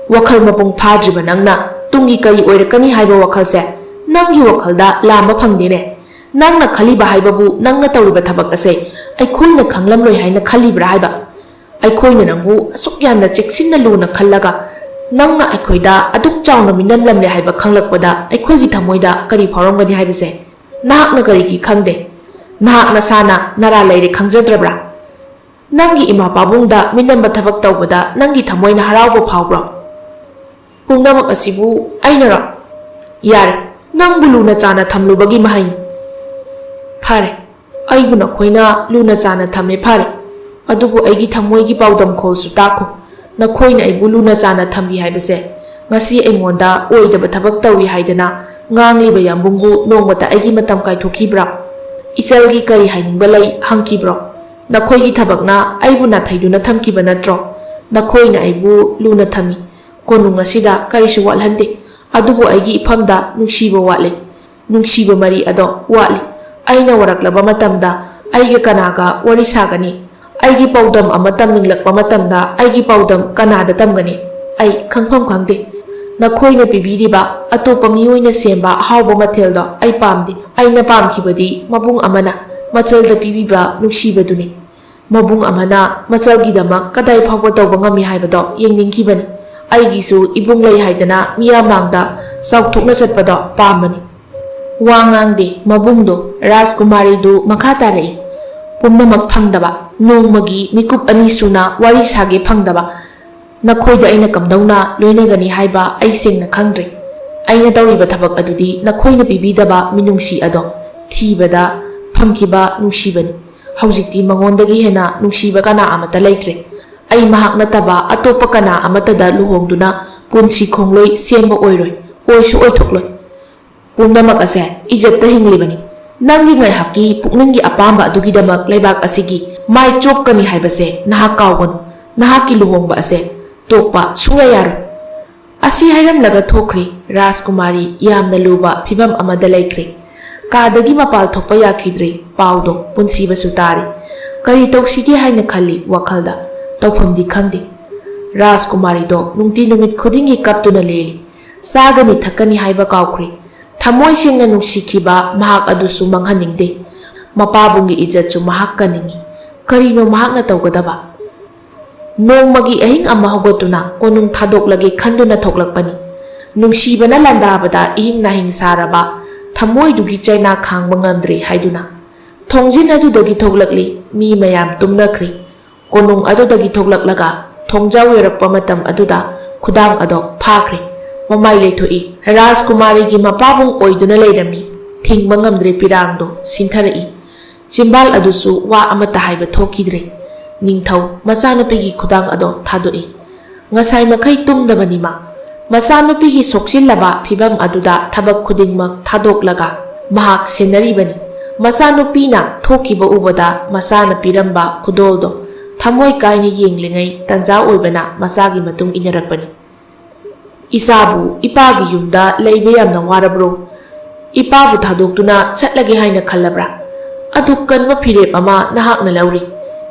ꯋꯥꯈꯜ ꯃꯄꯨꯡ ꯐꯥꯗ꯭ꯔꯤꯕ ꯅꯪꯅ ꯇꯨꯡꯒꯤ ꯀꯔꯤ ꯑꯣꯏꯔꯛꯀꯅꯤ ꯍꯥꯏꯕ ꯋꯥꯈꯜꯁꯦ ꯅꯪꯒꯤ ꯋꯥꯈꯜꯗ ꯂꯥꯝꯕ ꯐꯪꯗꯦꯅꯦ꯫ ꯅꯪꯅ ꯈꯜꯂꯤꯕ ꯍꯥꯏꯕꯕꯨ ꯅꯪꯅ ꯇꯧꯔꯤꯕ ꯊꯕꯛ ꯑꯁꯦ ꯑꯩꯈꯣꯏꯅ ꯈꯪꯂꯝꯂꯣꯏ ꯍꯥꯏꯅ ꯈꯜꯂꯤꯕ꯭ꯔꯥ ꯍꯥꯏꯕ? ꯑꯩꯈꯣꯏꯅ ꯅꯪꯕꯨ ꯑꯁꯨꯛ ꯌꯥꯝꯅ ꯆꯦꯛꯁꯤꯟꯅ ꯂꯨꯅ ꯈꯜꯂꯒ ꯅꯪꯅ ꯑꯩꯈꯣꯏꯗ ꯑꯗꯨꯛ ꯆꯥꯎꯅ ꯃꯤꯅꯝꯂꯝꯂꯦ ꯍꯥꯏꯕ ꯈꯪꯂꯛꯄꯗ ꯑꯩꯈꯣꯏꯒꯤ ꯊꯃꯣꯏꯗ ꯀꯔꯤ ꯐꯥꯎꯔꯝꯒꯅꯤ ꯍꯥꯏꯕꯁꯦ ꯅꯍꯥꯛꯅ ꯀꯔꯤꯒꯤ ꯈꯪꯗꯦ? ꯅꯍꯥꯛ ꯅꯁꯥꯅ ꯅꯔꯥ ꯂꯩꯔꯦ ꯈꯪꯖꯗ꯭ꯔꯕ꯭ꯔꯥ? ꯅꯪꯒꯤ ꯏꯃꯥ ꯄꯥꯕꯨꯡꯗ ꯃꯤꯅꯝꯕ ꯊꯕꯛ ꯇꯧꯕꯗ ꯅꯪꯒꯤ ꯊꯃꯣꯏꯅ ꯍꯔꯥꯎꯕ ꯐꯥꯎꯕ꯭ꯔꯣ? ꯄꯨꯝꯅꯃꯛ ꯑꯁꯤꯕꯨ ꯑꯩꯅꯔꯣ? ꯌꯥꯔꯦ, ꯅꯪꯕꯨ ꯂꯨꯅ ꯆꯥꯅ ꯊꯝꯂꯨꯕꯒꯤ ꯃꯍꯩꯅꯤ꯫ ꯐꯔꯦ, ꯑꯩꯕꯨ ꯅꯈꯣꯏꯅ ꯂꯨꯅ ꯆꯥꯅ ꯊꯝꯃꯦ ꯐꯔꯦ, ꯑꯗꯨꯕꯨ ꯑꯩꯒꯤ ꯊꯃꯣꯏꯒꯤ ꯄꯥꯎꯗꯝꯈꯣꯜꯁꯨ ꯇꯥꯈꯣ꯫ ꯅꯈꯣꯏꯅ ꯑꯩꯕꯨ ꯂꯨꯅ ꯆꯥꯅ ꯊꯝꯕꯤ ꯍꯥꯏꯕꯁꯦ ꯉꯁꯤ ꯑꯩꯉꯣꯟꯗ ꯑꯣꯏꯗꯕ ꯊꯕꯛ ꯇꯧꯏ ꯍꯥꯏꯗꯅ ꯉꯥꯡꯂꯤꯕ ꯌꯥꯝꯕꯨꯡꯕꯨ ꯅꯣꯡꯃꯇ ꯑꯩꯒꯤ ꯃꯇꯝ ꯀꯥꯏꯊꯣꯛꯈꯤꯕ꯭ꯔꯥ? ꯏꯆꯜꯒꯤ ꯀꯔꯤ ꯍꯥꯏꯅꯤꯡꯕ ꯂꯩ ꯍꯪꯈꯤꯕ꯭ꯔꯣ? ꯅꯈꯣꯏꯒꯤ ꯊꯕꯛꯅ ꯑꯩꯕꯨ ꯅꯥꯊꯩꯗꯨꯅ ꯊꯝꯈꯤꯕ ꯅꯠꯇ꯭ꯔꯣ? ꯅꯈꯣꯏꯅ ꯑꯩꯕꯨ ꯂꯨꯅ ꯊꯝꯃꯤ, ꯀꯣꯅꯨꯡ ꯑꯁꯤꯗ ꯀꯔꯤꯁꯨ ꯋꯥꯠꯍꯟꯗꯦ, ꯑꯗꯨꯕꯨ ꯑꯩꯒꯤ ꯏꯐꯝꯗ ꯅꯨꯡꯁꯤꯕ ꯋꯥꯠꯂꯤ, ꯅꯨꯡꯁꯤꯕ ꯃꯔꯤ ꯑꯗꯣ ꯋꯥꯠꯂꯤ꯫ ꯑꯩꯅ ꯋꯥꯔꯛꯂꯕ ꯃꯇꯝꯗ ꯑꯩꯒ ꯀꯅꯥꯒ ꯋꯥꯔꯤ ꯁꯥꯒꯅꯤ? ꯑꯩꯒꯤ ꯄꯥꯎꯗꯝ ꯑꯃ ꯇꯝꯅꯤꯡꯂꯛꯄ ꯃꯇꯝꯗ ꯑꯩꯒꯤ ꯄꯥꯎꯗꯝ ꯀꯅꯥꯗ ꯇꯝꯒꯅꯤ? ꯑꯩ ꯈꯪꯐꯝ ꯈꯪꯗꯦ꯫ ꯅꯈꯣꯏꯅ ꯄꯤꯕꯤꯔꯤꯕ ꯑꯇꯣꯞꯄ ꯃꯤꯑꯣꯏꯅ ꯁꯦꯝꯕ ꯑꯍꯥꯎꯕ ꯃꯊꯦꯜꯗꯣ ꯑꯩ ꯄꯥꯝꯗꯦ꯫ ꯑꯩꯅ ꯄꯥꯝꯈꯤꯕꯗꯤ ꯃꯕꯨꯡ ꯑꯃꯅ ꯃꯆꯜꯗ ꯄꯤꯕꯤꯕ ꯅꯨꯡꯁꯤꯕꯗꯨꯅꯤ꯫ ꯃꯕꯨꯡ ꯑꯃꯅ ꯃꯆꯜꯒꯤꯗꯃꯛ ꯀꯗꯥꯏ ꯐꯥꯎꯕ ꯇꯧꯕ ꯉꯝꯃꯤ ꯍꯥꯏꯕꯗꯣ ꯌꯦꯡꯅꯤꯡꯈꯤꯕꯅꯤ꯫ ꯑꯩꯒꯤꯁꯨ ꯏꯕꯨꯡ ꯂꯩ ꯍꯥꯏꯗꯅ ꯃꯤꯌꯥꯝꯃꯥꯡꯗ ꯆꯥꯎꯊꯣꯛꯅ ꯆꯠꯄꯗꯣ ꯄꯥꯝꯕꯅꯤ꯫ ꯋꯥ ꯉꯥꯡꯗꯦ ꯃꯕꯨꯡꯗꯣ꯫ ꯔꯥꯖꯀꯨꯃꯥꯔꯤꯗꯨ ꯃꯈꯥ ꯇꯥꯔꯛꯏ, ꯄꯨꯝꯅꯃꯛ ꯐꯪꯗꯕ, ꯅꯣꯡꯃꯒꯤ ꯃꯤꯀꯨꯞ ꯑꯅꯤ ꯁꯨꯅ ꯋꯥꯔꯤ ꯁꯥꯒꯦ ꯐꯪꯗꯕ ꯅꯈꯣꯏꯗ ꯑꯩꯅ ꯀꯝꯗꯧꯅ ꯂꯣꯏꯅꯒꯅꯤ ꯍꯥꯏꯕ ꯑꯩ ꯁꯦꯡꯅ ꯈꯪꯗ꯭ꯔꯦ꯫ ꯑꯩꯅ ꯇꯧꯔꯤꯕ ꯊꯕꯛ ꯑꯗꯨꯗꯤ ꯅꯈꯣꯏꯅ ꯄꯤꯕꯤꯗꯕ ꯃꯤꯅꯨꯡꯁꯤ ꯑꯗꯣ ꯊꯤꯕꯗ ꯐꯪꯈꯤꯕ ꯅꯨꯡꯁꯤꯕꯅꯤ꯫ ꯍꯧꯖꯤꯛꯇꯤ ꯃꯉꯣꯟꯗꯒꯤ ꯍꯦꯟꯅ ꯅꯨꯡꯁꯤꯕ ꯀꯅꯥ ꯑꯃꯠꯇ ꯂꯩꯇ꯭ꯔꯦ꯫ ꯑꯩ ꯃꯍꯥꯛ ꯅꯠꯇꯕ ꯑꯇꯣꯞꯄ ꯀꯅꯥ ꯑꯃꯠꯇꯗ ꯂꯨꯍꯣꯡꯗꯨꯅ ꯄꯨꯟꯁꯤ ꯈꯣꯡꯂꯣꯏ ꯁꯦꯝꯕ ꯑꯣꯏꯔꯣꯏ, ꯑꯣꯏꯁꯨ ꯑꯣꯏꯊꯣꯛꯂꯣꯏ꯫ ꯄꯨꯝꯅꯃꯛ ꯑꯁꯦ ꯏꯖꯠꯇ ꯍꯤꯡꯂꯤꯕꯅꯤ꯫ ꯅꯪꯒꯤ ꯉꯥꯏꯍꯥꯛꯀꯤ ꯄꯨꯛꯅꯤꯡꯒꯤ ꯑꯄꯥꯝꯕ ꯑꯗꯨꯒꯤꯗꯃꯛ ꯂꯩꯕꯥꯛ ꯑꯁꯤꯒꯤ ꯃꯥꯏ ꯆꯣꯞꯀꯅꯤ ꯍꯥꯏꯕꯁꯦ ꯅꯍꯥꯛ ꯀꯥꯎꯒꯅꯨ꯫ ꯅꯍꯥꯛꯀꯤ ꯂꯨꯍꯣꯡꯕ ꯑꯁꯦ ꯇꯣꯛꯄ ꯁꯨꯡꯌꯥ ꯌꯥꯔꯣꯏ꯫ ꯑꯁꯤ ꯍꯥꯏꯔꯝꯂꯒ ꯊꯣꯛꯈ꯭ꯔꯤ꯫ ꯔꯥꯖꯀꯨꯃꯥꯔꯤ ꯌꯥꯝꯅ ꯂꯨꯕ ꯐꯤꯚꯝ ꯑꯃꯗ ꯂꯩꯈ꯭ꯔꯦ꯫ ꯀꯥꯗꯒꯤ ꯃꯄꯥꯜ ꯊꯣꯛꯄ ꯌꯥꯈꯤꯗ꯭ꯔꯦ꯫ ꯄꯥꯎꯗꯣ ꯄꯨꯟꯁꯤꯕꯁꯨ ꯇꯥꯔꯤ꯫ ꯀꯔꯤ ꯇꯧꯁꯤꯒꯦ ꯍꯥꯏꯅ ꯈꯜꯂꯤ ꯋꯥꯈꯜꯗ, ꯇꯧꯐꯝꯗꯤ ꯈꯪꯗꯦ꯫ ꯔꯥꯖꯀꯨꯃꯥꯔꯤꯗꯣ ꯅꯨꯡꯇꯤ ꯅꯨꯃꯤꯠ ꯈꯨꯗꯤꯡꯒꯤ ꯀꯞꯇꯨꯅ ꯂꯦꯜꯂꯤ꯫ ꯆꯥꯒꯅꯤ ꯊꯛꯀꯅꯤ ꯍꯥꯏꯕ ꯀꯥꯎꯈ꯭ꯔꯦ꯫ ꯊꯃꯣꯏ ꯁꯦꯡꯅ ꯅꯨꯡꯁꯤꯈꯤꯕ ꯃꯍꯥꯛ ꯑꯗꯨꯁꯨ ꯃꯥꯡꯍꯟꯅꯤꯡꯗꯦ꯫ ꯃꯄꯥꯕꯨꯡꯒꯤ ꯏꯖꯠꯁꯨ ꯃꯍꯥꯛ ꯀꯟꯅꯤꯡꯏ꯫ ꯀꯔꯤꯅꯣ ꯃꯍꯥꯛꯅ ꯇꯧꯒꯗꯕ? ꯅꯣꯡꯃꯒꯤ ꯑꯍꯤꯡ ꯑꯃ ꯍꯧꯒꯠꯇꯨꯅ ꯀꯣꯅꯨꯡ ꯊꯥꯗꯣꯛꯂꯒꯦ ꯈꯟꯗꯨꯅ ꯊꯣꯛꯂꯛꯄꯅꯤ꯫ ꯅꯨꯡꯁꯤꯕꯅ ꯂꯥꯟꯗꯥꯕꯗ ꯏꯍꯤꯡ ꯅꯥꯍꯤꯡ ꯁꯥꯔꯕ ꯊꯃꯣꯏꯗꯨꯒꯤ ꯆꯩꯅꯥ ꯈꯥꯡꯕ ꯉꯝꯗ꯭ꯔꯦ ꯍꯥꯏꯗꯨꯅ ꯊꯣꯡꯖꯤꯟ ꯑꯗꯨꯗꯒꯤ ꯊꯣꯛꯂꯛꯂꯤ꯫ ꯃꯤ ꯃꯌꯥꯝ ꯇꯨꯝꯅꯈ꯭ꯔꯤ꯫ ꯀꯣꯅꯨꯡ ꯑꯗꯨꯗꯒꯤ ꯊꯣꯛꯂꯛꯂꯒ ꯊꯣꯡꯖꯥꯎ ꯌꯧꯔꯛꯄ ꯃꯇꯝ ꯑꯗꯨꯗ ꯈꯨꯗꯥꯡ ꯑꯗꯣ ꯐꯥꯈ꯭ꯔꯦ꯫ ꯃꯃꯥꯏ ꯂꯩꯊꯣꯛꯏ꯫ ꯔꯥꯖꯀꯨꯃꯥꯔꯤꯒꯤ ꯃꯄꯥꯕꯨꯡ ꯑꯣꯏꯗꯨꯅ ꯂꯩꯔꯝꯃꯤ꯫ ꯊꯤꯡꯕ ꯉꯝꯗ꯭ꯔꯦ ꯄꯤꯔꯥꯡꯗꯣ ꯁꯤꯟꯊꯔꯛꯏ꯫ ꯆꯤꯝꯕꯥꯜ ꯑꯗꯨꯁꯨ ꯋꯥ ꯑꯃꯠꯇ ꯍꯥꯏꯕ ꯊꯣꯛꯈꯤꯗ꯭ꯔꯦ꯫ ꯅꯤꯡꯊꯧ ꯃꯆꯥꯅꯨꯄꯤꯒꯤ ꯈꯨꯗꯥꯡ ꯑꯗꯣ ꯊꯥꯗꯣꯛꯏ꯫ ꯉꯁꯥꯏ ꯃꯈꯩ ꯇꯨꯝꯗꯕꯅꯤ ꯃꯥ꯫ ꯃꯆꯥꯅꯨꯄꯤꯒꯤ ꯁꯣꯛꯆꯤꯜꯂꯕ ꯐꯤꯚꯝ ꯑꯗꯨꯗ ꯊꯕꯛ ꯈꯨꯗꯤꯡꯃꯛ ꯊꯥꯗꯣꯛꯂꯒ ꯃꯍꯥꯛ ꯁꯦꯟꯅꯔꯤꯕꯅꯤ꯫ ꯃꯆꯥꯅꯨꯄꯤꯅ ꯊꯣꯛꯈꯤꯕ ꯎꯕꯗ ꯃꯆꯥꯅ ꯄꯤꯔꯝꯕ ꯈꯨꯗꯣꯜꯗꯣ ꯊꯃꯣꯏ ꯀꯥꯏꯅ ꯌꯦꯡꯂꯤꯉꯩ ꯇꯟꯖꯥ ꯑꯣꯏꯕꯅ ꯃꯆꯥꯒꯤ ꯃꯇꯨꯡ ꯏꯟꯅꯔꯛꯄꯅꯤ꯫ ꯏꯆꯥꯕꯨ ꯏꯄꯥꯒꯤ ꯌꯨꯝꯗ ꯂꯩꯕ ꯌꯥꯝꯅ ꯋꯥꯔꯕ꯭ꯔꯣ? ꯏꯄꯥꯕꯨ ꯊꯥꯗꯣꯛꯇꯨꯅ ꯆꯠꯂꯒꯦ ꯍꯥꯏꯅ ꯈꯜꯂꯕ꯭ꯔꯥ? ꯑꯗꯨꯛ ꯀꯟꯕ ꯐꯤꯔꯦꯞ ꯑꯃ ꯅꯍꯥꯛꯅ ꯂꯧꯔꯤ꯫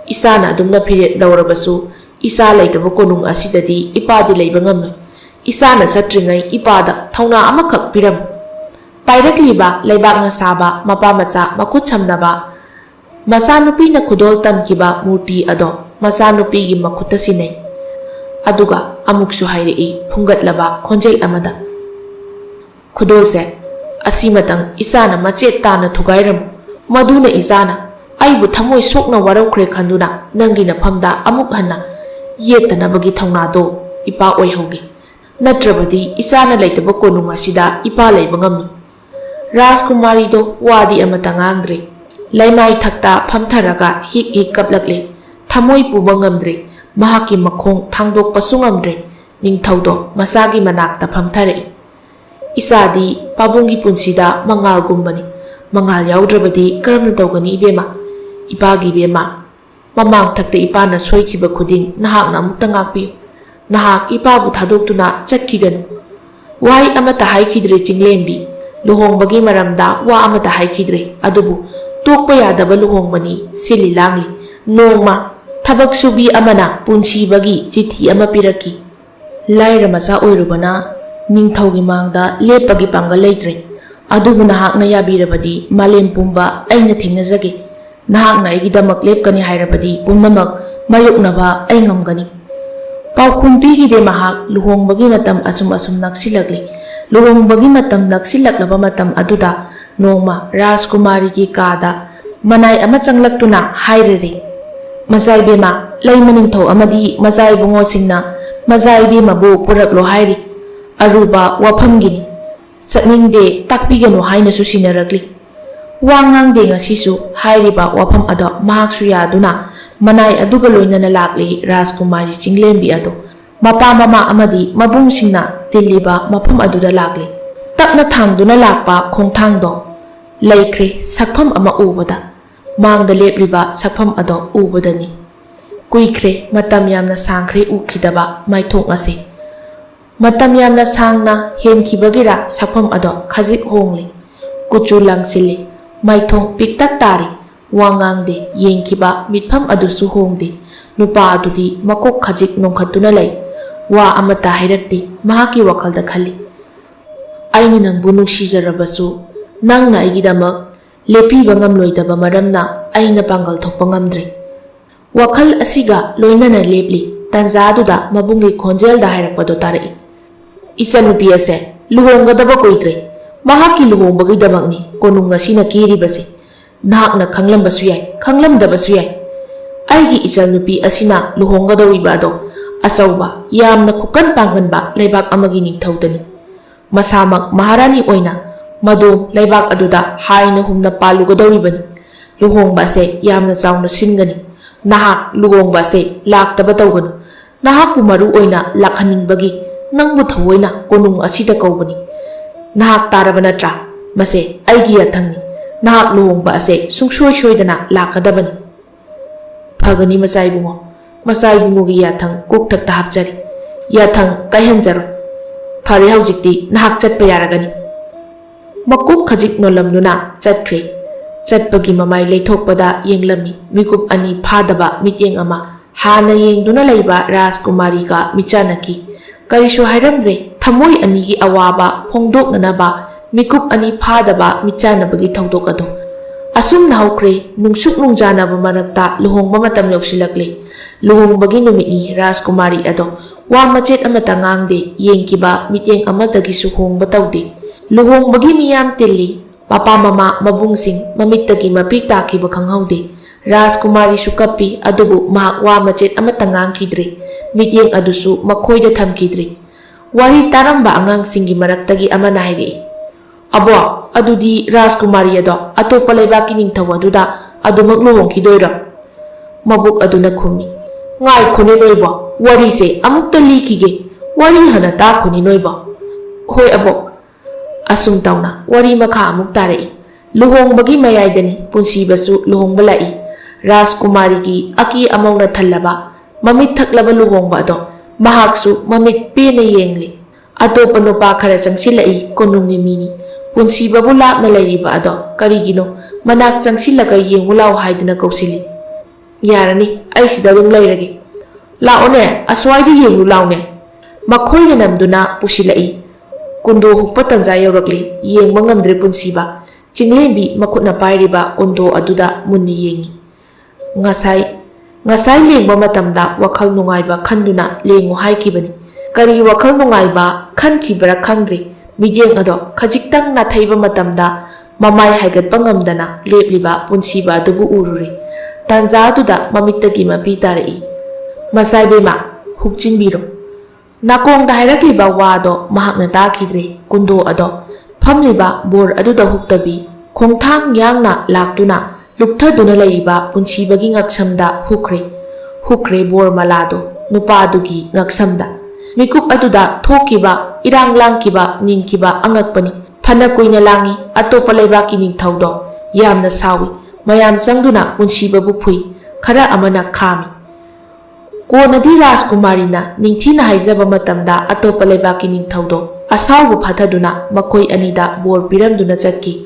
ꯏꯆꯥꯅ ꯑꯗꯨꯝꯅ ꯐꯤꯔꯦꯞ ꯂꯧꯔꯕꯁꯨ ꯏꯆꯥ ꯂꯩꯇꯕ ꯀꯣꯅꯨꯡ ꯑꯁꯤꯗꯗꯤ ꯏꯄꯥꯗꯤ ꯂꯩꯕ ꯉꯝꯂꯣꯏ꯫ ꯏꯆꯥꯅ ꯆꯠꯇ꯭ꯔꯤꯉꯩ ꯏꯄꯥꯗ ꯊꯧꯅꯥ ꯑꯃꯈꯛ ꯄꯤꯔꯝꯃꯨ꯫ ꯄꯥꯏꯔꯛꯂꯤꯕ ꯂꯩꯕꯥꯛꯅ ꯁꯥꯕ ꯃꯄꯥ ꯃꯆꯥ ꯃꯈꯨꯠ ꯁꯝꯅꯕ ꯃꯆꯥꯅꯨꯄꯤꯅ ꯈꯨꯗꯣꯜ ꯇꯝꯈꯤꯕ ꯃꯨꯔꯇꯤ ꯑꯗꯣ ꯃꯆꯥꯅꯨꯄꯤꯒꯤ ꯃꯈꯨꯠꯇ ꯁꯤꯟꯅꯩ꯫ ꯑꯗꯨꯒ ꯑꯃꯨꯛꯁꯨ ꯍꯥꯏꯔꯛꯏ ꯐꯨꯡꯒꯠꯂꯕ ꯈꯣꯟꯖꯦꯜ ꯑꯃꯗ, ꯈꯨꯗꯣꯜꯁꯦ ꯑꯁꯤꯃꯇꯪ ꯏꯆꯥꯅ ꯃꯆꯦꯠ ꯇꯥꯅ ꯊꯨꯒꯥꯏꯔꯝꯃꯨ꯫ ꯃꯗꯨꯅ ꯏꯆꯥꯅ ꯑꯩꯕꯨ ꯊꯃꯣꯏ ꯁꯣꯛꯅ ꯋꯥꯔꯧꯈ꯭ꯔꯦ ꯈꯟꯗꯨꯅ ꯅꯪꯒꯤ ꯅꯐꯝꯗ ꯑꯃꯨꯛ ꯍꯟꯅ ꯌꯦꯠꯇꯅꯕꯒꯤ ꯊꯧꯅꯥꯗꯣ ꯏꯄꯥ ꯑꯣꯏꯍꯧꯒꯦ꯫ ꯅꯠꯇ꯭ꯔꯕꯗꯤ ꯏꯆꯥꯅ ꯂꯩꯇꯕ ꯀꯣꯅꯨꯡ ꯑꯁꯤꯗ ꯏꯄꯥ ꯂꯩꯕ ꯉꯝꯃꯤ꯫ ꯔꯥꯖꯀꯨꯃꯥꯔꯤꯗꯣ ꯋꯥꯗꯤ ꯑꯃꯠꯇ ꯉꯥꯡꯗ꯭ꯔꯦ꯫ ꯂꯩꯃꯥꯏ ꯊꯛꯇ ꯐꯝꯊꯔꯒ ꯍꯤꯛ ꯍꯤꯛ ꯀꯞꯂꯛꯂꯤ꯫ ꯊꯃꯣꯏ ꯄꯨꯕ ꯉꯝꯗ꯭ꯔꯦ ꯃꯍꯥꯛꯀꯤ ꯃꯈꯣꯡ ꯊꯥꯡꯗꯣꯛꯄꯁꯨ ꯉꯝꯗ꯭ꯔꯦ ꯅꯤꯡꯊꯧꯗꯣ ꯃꯁꯥꯒꯤ ꯃꯅꯥꯛꯇ ꯐꯝꯊꯔꯛꯏ ꯏꯆꯥꯗꯤ ꯄꯥꯕꯨꯡꯒꯤ ꯄꯨꯟꯁꯤꯗ ꯃꯉꯥꯜꯒꯨꯝꯕꯅꯤ ꯃꯉꯥꯜ ꯌꯥꯎꯗ꯭ꯔꯕꯗꯤ ꯀꯔꯝꯅ ꯇꯧꯒꯅꯤ ꯏꯕꯦꯝꯃ ꯏꯄꯥꯒꯤ ꯏꯕꯦꯝꯃ ꯃꯃꯥꯡ ꯊꯛꯇ ꯏꯄꯥꯅ ꯁꯣꯏꯈꯤꯕ ꯈꯨꯗꯤꯡ ꯅꯍꯥꯛꯅ ꯑꯃꯨꯛꯇ ꯉꯥꯛꯄꯤꯌꯨ ꯅꯍꯥꯛ ꯏꯄꯥꯕꯨ ꯊꯥꯗꯣꯛꯇꯨꯅ ꯆꯠꯈꯤꯒꯅꯨ ꯋꯥꯍꯩ ꯑꯃꯠꯇ ꯍꯥꯏꯈꯤꯗ꯭ꯔꯦ ꯆꯤꯡꯂꯦꯝꯕꯤ ꯂꯨꯍꯣꯡꯕꯒꯤ ꯃꯔꯝꯗ ꯋꯥ ꯑꯃꯠꯇ ꯍꯥꯏꯈꯤꯗ꯭ꯔꯦ ꯑꯗꯨꯕꯨ ꯇꯣꯛꯄ ꯌꯥꯗꯕ ꯂꯨꯍꯣꯡꯕꯅꯤ ꯁꯤꯜꯂꯤ ꯂꯥꯡꯂꯤ ꯅꯣꯡꯃ ꯊꯕꯛ ꯁꯨꯕꯤ ꯑꯃꯅ ꯄꯨꯟꯁꯤꯕꯒꯤ ꯆꯤꯊꯤ ꯑꯃ ꯄꯤꯔꯛꯈꯤ ꯂꯥꯏꯔ ꯃꯆꯥ ꯑꯣꯏꯔꯨꯕꯅ ꯅꯤꯡꯊꯧꯒꯤ ꯃꯥꯡꯗ ꯂꯦꯞꯄꯒꯤ ꯄꯥꯡꯒꯜ ꯂꯩꯇ꯭ꯔꯦ ꯑꯗꯨꯕꯨ ꯅꯍꯥꯛꯅ ꯌꯥꯕꯤꯔꯕꯗꯤ ꯃꯥꯂꯦꯝ ꯄꯨꯝꯕ ꯑꯩꯅ ꯊꯦꯡꯅꯖꯒꯦ ꯅꯍꯥꯛꯅ ꯑꯩꯒꯤꯗꯃꯛ ꯂꯦꯞꯀꯅꯤ ꯍꯥꯏꯔꯕꯗꯤ ꯄꯨꯝꯅꯃꯛ ꯃꯥꯌꯣꯛꯅꯕ ꯑꯩ ꯉꯝꯒꯅꯤ ꯄꯥꯎꯈꯨꯝ ꯄꯤꯈꯤꯗꯦ ꯃꯍꯥꯛ ꯂꯨꯍꯣꯡꯕꯒꯤ ꯃꯇꯝ ꯑꯁꯨꯝ ꯅꯛꯁꯤꯜꯂꯛꯂꯤ ꯂꯨꯍꯣꯡꯕꯒꯤ ꯃꯇꯝ ꯅꯛꯁꯤꯜꯂꯛꯂꯕ ꯃꯇꯝ ꯑꯗꯨꯗ ꯅꯣꯡꯃ ꯔꯥꯖꯀꯨꯃꯥꯔꯤꯒꯤ ꯀꯥꯗ ꯃꯅꯥꯏ ꯑꯃ ꯆꯪꯂꯛꯇꯨꯅ ꯍꯥꯏꯔꯔꯦ ꯃꯆꯥꯏꯕꯦꯝꯃ ꯂꯩꯃ ꯅꯤꯡꯊꯧ ꯑꯃꯗꯤ ꯃꯆꯥꯏꯕꯨꯡꯉꯣꯁꯤꯡꯅ ꯃꯆꯥꯏꯕꯦꯝꯃꯕꯨ ꯄꯨꯔꯛꯂꯣ ꯍꯥꯏꯔꯤ ꯑꯔꯨꯕ ꯋꯥꯐꯝꯒꯤꯅꯤ ꯆꯠꯅꯤꯡꯗꯦ ꯇꯥꯛꯄꯤꯒꯅꯨ ꯍꯥꯏꯅꯁꯨ ꯁꯤꯟꯅꯔꯛꯂꯤ ꯋꯥ ꯉꯥꯡꯗꯦ ꯉꯁꯤꯁꯨ ꯍꯥꯏꯔꯤꯕ ꯋꯥꯐꯝ ꯑꯗꯣ ꯃꯍꯥꯛꯁꯨ ꯌꯥꯗꯨꯅ ꯃꯅꯥꯏ ꯑꯗꯨꯒ ꯂꯣꯏꯅꯅ ꯂꯥꯛꯂꯤ ꯔꯥꯖꯀꯨꯃꯥꯔꯤ ꯆꯤꯡꯂꯦꯝꯕꯤ ꯑꯗꯣ ꯃꯄꯥ ꯃꯃꯥ ꯑꯃꯗꯤ ꯃꯕꯨꯡꯁꯤꯡꯅ ꯇꯤꯜꯂꯤꯕ ꯃꯐꯝ ꯑꯗꯨꯗ ꯂꯥꯛꯂꯤ ꯇꯞꯅ ꯊꯥꯡꯗꯨꯅ ꯂꯥꯛꯄ ꯈꯣꯡꯊꯥꯡꯗꯣ ꯂꯩꯈ꯭ꯔꯦ ꯁꯛꯐꯝ ꯑꯃ ꯎꯕꯗ ꯃꯥꯡꯗ ꯂꯦꯞꯂꯤꯕ ꯁꯛꯐꯝ ꯑꯗꯣ ꯎꯕꯗꯅꯤ ꯀꯨꯏꯈ꯭ꯔꯦ ꯃꯇꯝ ꯌꯥꯝꯅ ꯁꯥꯡꯈ꯭ꯔꯦ ꯎꯈꯤꯗꯕ ꯃꯥꯏꯊꯣꯡ ꯑꯁꯤ ꯃꯇꯝ ꯌꯥꯝꯅ ꯁꯥꯡꯅ ꯍꯦꯟꯈꯤꯕꯒꯤꯔ ꯁꯛꯐꯝ ꯑꯗꯣ ꯈꯖꯤꯛ ꯍꯣꯡꯂꯤ ꯀꯨꯆꯨ ꯂꯥꯡꯁꯤꯜꯂꯤ ꯃꯥꯏꯊꯣꯡ ꯄꯤꯛꯇꯛ ꯇꯥꯔꯤ ꯋꯥ ꯉꯥꯡꯗꯦ ꯌꯦꯡꯈꯤꯕ ꯃꯤꯠꯐꯝ ꯑꯗꯨꯁꯨ ꯍꯣꯡꯗꯦ ꯅꯨꯄꯥ ꯑꯗꯨꯗꯤ ꯃꯀꯣꯛ ꯈꯖꯤꯛ ꯅꯣꯡꯈꯠꯇꯨꯅ ꯂꯩ ꯋꯥ ꯑꯃꯠꯇ ꯍꯥꯏꯔꯛꯇꯦ ꯃꯍꯥꯛꯀꯤ ꯋꯥꯈꯜꯗ ꯈꯜꯂꯤ ꯑꯩꯅ ꯅꯪꯕꯨ ꯅꯨꯡꯁꯤꯖꯔꯕꯁꯨ ꯅꯪꯅ ꯑꯩꯒꯤꯗꯃꯛ ꯂꯦꯞꯄꯤꯕ ꯉꯝꯂꯣꯏꯗꯕ ꯃꯔꯝꯅ ꯑꯩꯅ ꯄꯥꯡꯒꯜ ꯊꯣꯛꯄ ꯉꯝꯗ꯭ꯔꯦ ꯋꯥꯈꯜ ꯑꯁꯤꯒ ꯂꯣꯏꯅꯅ ꯂꯦꯞꯂꯤ ꯇꯥꯟꯖꯥꯗꯨꯗ ꯃꯕꯨꯡꯒꯤ ꯈꯣꯟꯖꯦꯜꯗ ꯍꯥꯏꯔꯛꯄꯗꯣ ꯇꯥꯔꯛꯏ ꯏꯆꯟꯅꯨꯄꯤ ꯑꯁꯦ ꯂꯨꯍꯣꯡꯒꯗꯕ ꯀꯨꯏꯗ꯭ꯔꯦ ꯃꯍꯥꯛꯀꯤ ꯂꯨꯍꯣꯡꯕꯒꯤꯗꯃꯛꯅꯤ ꯀꯣꯅꯨꯡ ꯑꯁꯤꯅ ꯀꯦꯔꯤꯕꯁꯤ ꯅꯍꯥꯛꯅ ꯈꯪꯂꯝꯕꯁꯨ ꯌꯥꯏ ꯈꯪꯂꯝꯗꯕꯁꯨ ꯌꯥꯏ ꯑꯩꯒꯤ ꯏꯆꯟꯅꯨꯄꯤ ꯑꯁꯤꯅ ꯂꯨꯍꯣꯡꯒꯗꯧꯔꯤꯕ ꯑꯗꯣ ꯑꯆꯧꯕ ꯌꯥꯝꯅ ꯈꯨꯀꯟ ꯄꯥꯡꯒꯟꯕ ꯂꯩꯕꯥꯛ ꯑꯃꯒꯤ ꯅꯤꯡꯊꯧꯗꯅꯤ ꯃꯁꯥꯃꯛ ꯃꯍꯥꯔꯥꯅꯤ ꯑꯣꯏꯅ ꯃꯗꯣ ꯂꯩꯕꯥꯛ ꯑꯗꯨꯗ ꯍꯥꯏꯅ ꯍꯨꯝꯅ ꯄꯥꯜꯂꯨꯒꯗꯧꯔꯤꯕꯅꯤ ꯂꯨꯍꯣꯡꯕ ꯑꯁꯦ ꯌꯥꯝꯅ ꯆꯥꯎꯅ ꯁꯤꯟꯒꯅꯤ ꯅꯍꯥꯛ ꯂꯨꯍꯣꯡꯕ ꯑꯁꯦ ꯂꯥꯛꯇꯕ ꯇꯧꯒꯅꯨ ꯅꯍꯥꯛꯄꯨ ꯃꯔꯨ ꯑꯣꯏꯅ ꯂꯥꯛꯍꯟꯅꯤꯡꯕꯒꯤ ꯅꯪꯕꯨ ꯊꯑꯣꯏꯅ ꯀꯣꯅꯨꯡ ꯑꯁꯤꯗ ꯀꯧꯕꯅꯤ ꯅꯍꯥꯛ ꯇꯥꯔꯕ ꯅꯠꯇ꯭ꯔꯥ ꯃꯁꯦ ꯑꯩꯒꯤ ꯌꯥꯊꯪꯅꯤ ꯅꯍꯥꯛ ꯂꯨꯍꯣꯡꯕ ꯑꯁꯦ ꯁꯨꯡꯁꯣꯏ ꯁꯣꯏꯗꯅ ꯂꯥꯛꯀꯗꯕꯅꯤ ꯐꯒꯅꯤ ꯃꯆꯥꯏꯕꯨꯡꯉꯣ ꯃꯆꯥꯏꯕꯨꯡꯉꯣꯒꯤ ꯌꯥꯊꯪ ꯀꯣꯛꯊꯛꯇ ꯍꯥꯞꯆꯔꯤ ꯌꯥꯊꯪ ꯀꯥꯏꯍꯟꯖꯔꯣꯏ ꯐꯔꯦ ꯍꯧꯖꯤꯛꯇꯤ ꯅꯍꯥꯛ ꯆꯠꯄ ꯌꯥꯔꯒꯅꯤ ꯃꯀꯣꯛ ꯈꯖꯤꯛ ꯅꯣꯜꯂꯝꯗꯨꯅ ꯆꯠꯈ꯭ꯔꯦ ꯆꯠꯄꯒꯤ ꯃꯃꯥꯏ ꯂꯩꯊꯣꯛꯄꯗ ꯌꯦꯡꯂꯝꯃꯤ ꯃꯤꯀꯨꯞ ꯑꯅꯤ ꯐꯥꯗꯕ ꯃꯤꯠꯌꯦꯡ ꯑꯃ ꯍꯥꯟꯅ ꯌꯦꯡꯗꯨꯅ ꯂꯩꯕ ꯔꯥꯖꯀꯨꯃꯥꯔꯤꯒ ꯃꯤꯆꯥꯟꯅꯈꯤ ꯀꯔꯤꯁꯨ ꯍꯥꯏꯔꯝꯗ꯭ꯔꯦ ꯊꯃꯣꯏ ꯑꯅꯤꯒꯤ ꯑꯋꯥꯕ ꯐꯣꯡꯗꯣꯛꯅꯅꯕ ꯃꯤꯀꯨꯞ ꯑꯅꯤ ꯐꯥꯗꯕ ꯃꯤꯆꯥꯟꯅꯕꯒꯤ ꯊꯧꯗꯣꯛ ꯑꯗꯨ ꯑꯁꯨꯝꯅ ꯍꯧꯈ꯭ꯔꯦ ꯅꯨꯡꯁꯨꯛ ꯅꯨꯡꯖꯥꯅꯕ ꯃꯔꯛꯇ ꯂꯨꯍꯣꯡꯕ ꯃꯇꯝ ꯌꯧꯁꯤꯜꯂꯛꯂꯦ ꯂꯨꯍꯣꯡꯕꯒꯤ ꯅꯨꯃꯤꯠꯅꯤ ꯔꯥꯖꯀꯨꯃꯥꯔꯤ ꯑꯗꯣ ꯋꯥ ꯃꯆꯦꯠ ꯑꯃꯠꯇ ꯉꯥꯡꯗꯦ ꯌꯦꯡꯈꯤꯕ ꯃꯤꯠꯌꯦꯡ ꯑꯃꯠꯇꯒꯤꯁꯨ ꯍꯣꯡꯕ ꯇꯧꯗꯦ ꯂꯨꯍꯣꯡꯕꯒꯤ ꯃꯤꯌꯥꯝ ꯇꯤꯜꯂꯤ ꯃꯄꯥ ꯃꯃꯥ ꯃꯕꯨꯡꯁꯤꯡ ꯃꯃꯤꯠꯇꯒꯤ ꯃꯄꯤꯛ ꯇꯥꯈꯤꯕ ꯈꯪꯍꯧꯗꯦ ꯔꯥꯖꯀꯨꯃꯥꯔꯤꯁꯨ ꯀꯞꯄꯤ ꯑꯗꯨꯕు ꯃꯍꯥꯛ ꯋꯥ ꯃꯆꯦꯠ ꯑꯃꯠꯇ ꯉꯥꯡꯈꯤꯗ꯭ꯔꯦ ꯃꯤꯠꯌꯦꯡ ꯑꯗꯨꯁꯨ ꯃꯈꯣꯏꯗ ꯊꯝꯈꯤꯗ꯭ꯔꯦ ꯋꯥꯔꯤ ꯇꯥꯔꯝꯕ ꯑꯉꯥꯡꯁꯤꯡꯒꯤ ꯃꯔꯛꯇꯒꯤ ꯑꯃꯅ ꯍꯥꯏꯔꯛꯏ ꯑꯕꯣ ꯑꯗꯨꯗꯤ ꯔꯥꯖꯀꯨꯃꯥꯔꯤ ꯑꯗꯣ ꯑꯇꯣꯞꯄ ꯂꯩꯕꯥꯛꯀꯤ ꯅꯤꯡꯊꯧ ꯑꯗꯨꯗ ꯑꯗꯨꯃꯛ ꯂꯨꯍꯣꯡꯈꯤꯗꯣꯏꯔꯣ ꯃꯕꯨꯛ ꯑꯗꯨꯅ ꯈꯨꯝꯃꯤ ꯉꯥꯏꯈꯣꯅꯦ ꯅꯣꯏꯕꯣ ꯋꯥꯔꯤꯁꯦ ꯑꯃꯨꯛꯇ ꯂꯤꯈꯤꯒꯦ ꯋꯥꯔꯤ ꯍꯥꯟꯅ ꯇꯥꯈꯣꯅꯤ ꯅꯣꯏꯕꯣ ꯍꯣꯏ ꯑꯕꯣ ꯑꯁꯨꯝ ꯇꯧꯅ ꯋꯥꯔꯤ ꯃꯈꯥ ꯑꯃꯨꯛ ꯇꯥꯔꯛꯏ ꯂꯨꯍꯣꯡꯕꯒꯤ ꯃꯌꯥꯏꯗꯅꯤ ꯄꯨꯟꯁꯤꯕꯁꯨ ꯂꯨꯍꯣꯡꯕ ꯂꯥꯛꯏ ꯔꯥꯖꯀꯨꯃꯥꯔꯤꯒꯤ ꯑꯀꯤ ꯑꯃꯧꯅ ꯊꯜꯂꯕ ꯃꯃꯤꯠ ꯊꯛꯂꯕ ꯂꯨꯍꯣꯡꯕ ꯑꯗꯣ ꯃꯍꯥꯛꯁꯨ ꯃꯃꯤꯠ ꯄꯦꯟꯅ ꯌꯦꯡꯂꯤ ꯑꯇꯣꯞꯄ ꯅꯨꯄꯥ ꯈꯔ ꯆꯪꯁꯤꯜꯂꯛꯏ ꯀꯣꯅꯨꯡꯒꯤ ꯃꯤꯅꯤ ꯄꯨꯟꯁꯤꯕꯕꯨ ꯂꯥꯞꯅ ꯂꯩꯔꯤꯕ ꯑꯗꯣ ꯀꯔꯤꯒꯤꯅꯣ ꯃꯅꯥꯛ ꯆꯪꯁꯤꯜꯂꯒ ꯌꯦꯡꯉꯨ ꯂꯥꯎ ꯍꯥꯏꯗꯨꯅ ꯀꯧꯁꯤꯜꯂꯤ ꯌꯥꯔꯅꯤ ꯑꯩ ꯁꯤꯗ ꯑꯗꯨꯝ ꯂꯩꯔꯒꯦ ꯂꯥꯛꯑꯣꯅꯦ ꯑꯁ꯭ꯋꯥꯏꯗ ꯌꯦꯡꯂꯨ ꯂꯥꯎꯅꯦ ꯃꯈꯣꯏꯅ ꯅꯝꯗꯨꯅ ꯄꯨꯁꯤꯜꯂꯛꯏ ꯀꯨꯟꯗꯣ ꯍꯨꯛꯄ ꯇꯟꯖꯥ ꯌꯧꯔꯛꯂꯤ ꯌꯦꯡꯕ ꯉꯝꯗ꯭ꯔꯦ ꯄꯨꯟꯁꯤꯕ ꯆꯤꯡꯂꯦꯝꯕꯤ ꯃꯈꯨꯠꯅ ꯄꯥꯏꯔꯤꯕ ꯀꯨꯟꯗꯣ ꯑꯗꯨꯗ ꯃꯨꯟꯅ ꯌꯦꯡꯉꯤ ꯉꯁꯥꯏ ꯂꯦꯡꯕ ꯃꯇꯝꯗ ꯋꯥꯈꯜ ꯅꯨꯡꯉꯥꯏꯕ ꯈꯟꯗꯨꯅ ꯂꯦꯡꯉꯨ ꯍꯥꯏꯈꯤꯕꯅꯤ ꯀꯔꯤ ꯋꯥꯈꯜ ꯅꯨꯡꯉꯥꯏꯕ ꯈꯟꯈꯤꯕ꯭ꯔꯥ ꯈꯪꯗ꯭ꯔꯦ ꯃꯤꯠꯌꯦꯡ ꯑꯗꯣ ꯈꯖꯤꯛꯇꯪ ꯅꯥꯊꯩꯕ ꯃꯇꯝꯗ ꯃꯃꯥꯏ ꯍꯥꯏꯒꯠꯄ ꯉꯝꯗꯅ ꯂꯦꯞꯂꯤꯕ ꯄꯨꯟꯁꯤꯕ ꯑꯗꯨꯕꯨ ꯎꯔꯨꯔꯦ ꯇꯥꯟꯖꯥꯗꯨꯗ ꯃꯃꯤꯠꯇꯒꯤ ꯃꯄꯤ ꯇꯥꯔꯛꯏ ꯃꯆꯥꯏꯕꯦꯝꯃ ꯍꯨꯛꯆꯤꯟꯕꯤꯔꯣ ꯅꯥꯀꯣꯡꯗ ꯍꯥꯏꯔꯛꯂꯤꯕ ꯋꯥꯗꯣ ꯃꯍꯥꯛꯅ ꯇꯥꯈꯤꯗ꯭ꯔꯦ ꯀꯨꯟꯗꯣ ꯑꯗꯣ ꯐꯝꯂꯤꯕ ꯕꯣꯔ ꯑꯗꯨꯗ ꯍꯨꯛꯇꯕꯤ ꯈꯣꯡꯊꯥꯡ ꯌꯥꯡꯅ ꯂꯥꯛꯇꯨꯅ ꯂꯨꯞꯊꯗꯨꯅ ꯂꯩꯔꯤꯕ ꯄꯨꯟꯁꯤꯕꯒꯤ ꯉꯛꯁꯝꯗ ꯍꯨꯛꯈ꯭ꯔꯦ ꯍꯨꯛꯈ꯭ꯔꯦ ꯕꯣꯔ ꯃꯂꯥꯗꯣ ꯅꯨꯄꯥꯗꯨꯒꯤ ꯉꯛꯁꯝꯗ꯫ ꯃꯤꯀꯨꯞ ꯑꯗꯨꯗ ꯊꯣꯛꯈꯤꯕ ꯏꯔꯥꯡ ꯂꯥꯡꯈꯤꯕ ꯅꯤꯡꯈꯤꯕ ꯑꯉꯛꯄꯅꯤ꯫ ꯐꯅ ꯀꯨꯏꯅ ꯂꯥꯡꯏ ꯑꯇꯣꯞꯄ ꯂꯩꯕꯥꯛꯀꯤ ꯅꯤꯡꯊꯧꯗꯣ ꯌꯥꯝꯅ ꯁꯥꯎꯏ꯫ ꯃꯌꯥꯝ ꯆꯪꯗꯨꯅ ꯄꯨꯟꯁꯤꯕꯕꯨ ꯐꯨꯏ, ꯈꯔ ꯑꯃꯅ ꯈꯥꯝꯃꯤ꯫ ꯀꯣꯟꯅꯗꯤ ꯔꯥꯖꯀꯨꯃꯥꯔꯤꯅ ꯅꯤꯡꯊꯤꯅ ꯍꯥꯏꯖꯕ ꯃꯇꯝꯗ ꯑꯇꯣꯞꯄ ꯂꯩꯕꯥꯛꯀꯤ ꯅꯤꯡꯊꯧꯗꯣ ꯑꯁꯥꯎꯕ ꯐꯥꯊꯗꯨꯅ ꯃꯈꯣꯏ ꯑꯅꯤꯗ ꯕꯣꯔ ꯄꯤꯔꯝꯗꯨꯅ ꯆꯠꯈꯤ꯫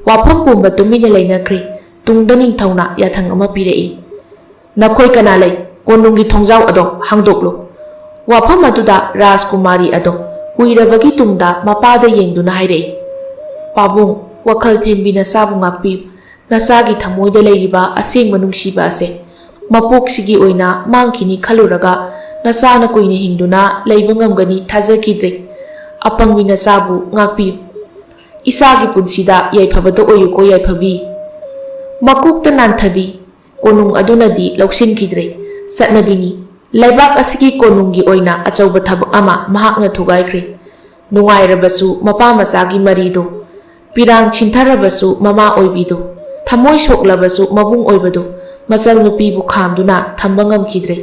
ꯋꯥꯐꯝ ꯄꯨꯝꯕ ꯇꯨꯃꯤꯟꯅ ꯂꯩꯅꯈ꯭ꯔꯦ꯫ ꯇꯨꯡꯗ ꯅꯤꯡꯊꯧꯅ ꯌꯥꯊꯪ ꯑꯃ ꯄꯤꯔꯛꯏ꯫ "ꯅꯈꯣꯏ ꯀꯅꯥ ꯂꯩ? ꯀꯣꯅꯨꯡꯒꯤ ꯊꯣꯡꯖꯥꯎ ꯑꯗꯣ ꯍꯥꯡꯗꯣꯛꯂꯨ"꯫ ꯋꯥꯐꯝ ꯑꯗꯨꯗ ꯔꯥꯖꯀꯨꯃꯥꯔꯤ ꯑꯗꯣ ꯀꯨꯏꯔꯕꯒꯤ ꯇꯨꯡꯗ ꯃꯄꯥꯗ ꯌꯦꯡꯗꯨꯅ ꯍꯥꯏꯔꯛꯏ, "ꯄꯥꯕꯨꯡ, ꯋꯥꯈꯜ ꯊꯦꯟꯕꯤ ꯅꯆꯥꯕꯨ ꯉꯥꯛꯄꯤꯌꯨ꯫ ꯅꯆꯥꯒꯤ ꯊꯃꯣꯏꯗ ꯂꯩꯔꯤꯕ ꯑꯁꯦꯡꯕ ꯅꯨꯡꯁꯤꯕ ꯑꯁꯦ ꯃꯄꯣꯛꯁꯤꯒꯤ ꯑꯣꯏꯅ ꯃꯥꯡꯈꯤꯅꯤ ꯈꯜꯂꯨꯔꯒ ꯅꯆꯥꯅ ꯀꯨꯏꯅ ꯍꯤꯡꯗꯨꯅ ꯂꯩꯕ ꯉꯝꯒꯅꯤ ꯊꯥꯖꯈꯤꯗ꯭ꯔꯦ꯫ ꯑꯄꯪꯕꯤ ꯅꯆꯥꯕꯨ ꯉꯥꯛꯄꯤꯌꯨ꯫ ꯏꯆꯥꯒꯤ ꯄꯨꯟꯁꯤꯗ ꯌꯥꯏꯐꯕꯇ ꯑꯣꯏꯌꯨꯀꯣ ꯌꯥꯏꯐꯕꯤ"꯫ ꯃꯀꯣꯛꯇ ꯅꯥꯟꯊꯕꯤ ꯀꯣꯅꯨꯡ ꯑꯗꯨꯅꯗꯤ ꯂꯧꯁꯤꯟꯈꯤꯗ꯭ꯔꯦ꯫ ꯆꯠꯅꯕꯤꯅꯤ꯫ ꯂꯩꯕꯥꯛ ꯑꯁꯤꯒꯤ ꯀꯣꯅꯨꯡꯒꯤ ꯑꯣꯏꯅ ꯑꯆꯧꯕ ꯊꯕꯛ ꯑꯃ ꯃꯍꯥꯛꯅ ꯊꯨꯒꯥꯏꯈ꯭ꯔꯦ꯫ ꯅꯨꯡꯉꯥꯏꯔꯕꯁꯨ ꯃꯄꯥ ꯃꯆꯥꯒꯤ ꯃꯔꯤꯗꯣ, ꯄꯤꯔꯥꯡ ꯁꯤꯟꯊꯔꯕꯁꯨ ꯃꯃꯥ ꯑꯣꯏꯕꯤꯗꯣ, ꯊꯃꯣꯏ ꯁꯣꯛꯂꯕꯁꯨ ꯃꯕꯨꯡ ꯑꯣꯏꯕꯗꯣ ꯃꯆꯜꯅꯨꯄꯤꯕꯨ ꯈꯥꯝꯗꯨꯅ ꯊꯝꯕ ꯉꯝꯈꯤꯗ꯭ꯔꯦ꯫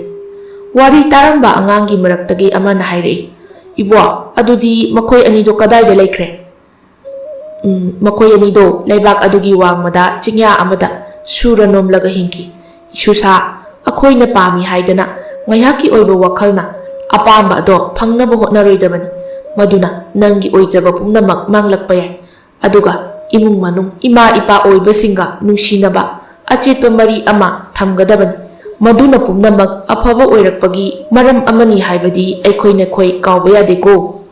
ꯋꯥꯔꯤ ꯇꯥꯔꯝꯕ ꯑꯉꯥꯡꯒꯤ ꯃꯔꯛꯇꯒꯤ ꯑꯃꯅ ꯍꯥꯏꯔꯛꯏ, "ꯏꯕꯣ, ꯑꯗꯨꯗꯤ ꯃꯈꯣꯏ ꯑꯅꯤꯗꯣ ꯀꯗꯥꯏꯗ ꯂꯩꯈ꯭ꯔꯦ"꯫ "ꯃꯈꯣꯏ ꯑꯅꯤꯗꯣ ꯂꯩꯕꯥꯛ ꯑꯗꯨꯒꯤ ꯋꯥꯡꯃꯗ ꯆꯤꯡꯌꯥ ꯑꯃꯗ ꯁꯨꯔ ꯅꯣꯝꯂꯒ ꯍꯤꯡꯈꯤ꯫ ꯏꯁꯨꯁꯥ, ꯑꯩꯈꯣꯏꯅ ꯄꯥꯝꯃꯤ ꯍꯥꯏꯗꯅ ꯉꯥꯏꯍꯥꯛꯀꯤ ꯑꯣꯏꯕ ꯋꯥꯈꯜꯅ ꯑꯄꯥꯝꯕ ꯑꯗꯣ ꯐꯪꯅꯕ ꯍꯣꯠꯅꯔꯣꯏꯗꯕꯅꯤ꯫ ꯃꯗꯨꯅ ꯅꯪꯒꯤ ꯑꯣꯏꯖꯕ ꯄꯨꯝꯅꯃꯛ ꯃꯥꯡꯂꯛꯄ ꯌꯥꯏ꯫ ꯑꯗꯨꯒ ꯏꯃꯨꯡ ꯃꯅꯨꯡ ꯏꯃꯥ ꯏꯄꯥ ꯑꯣꯏꯕꯁꯤꯡꯒ ꯅꯨꯡꯁꯤꯅꯕ ꯑꯆꯦꯠꯄ ꯃꯔꯤ ꯑꯃ ꯊꯝꯒꯗꯕꯅꯤ꯫ ꯃꯗꯨꯅ ꯄꯨꯝꯅꯃꯛ ꯑꯐꯕ ꯑꯣꯏꯔꯛꯄꯒꯤ ꯃꯔꯝ ꯑꯃꯅꯤ ꯍꯥꯏꯕꯗꯤ ꯑꯩꯈꯣꯏ ꯀꯥꯎꯕ ꯌꯥꯗꯦꯀꯣ"꯫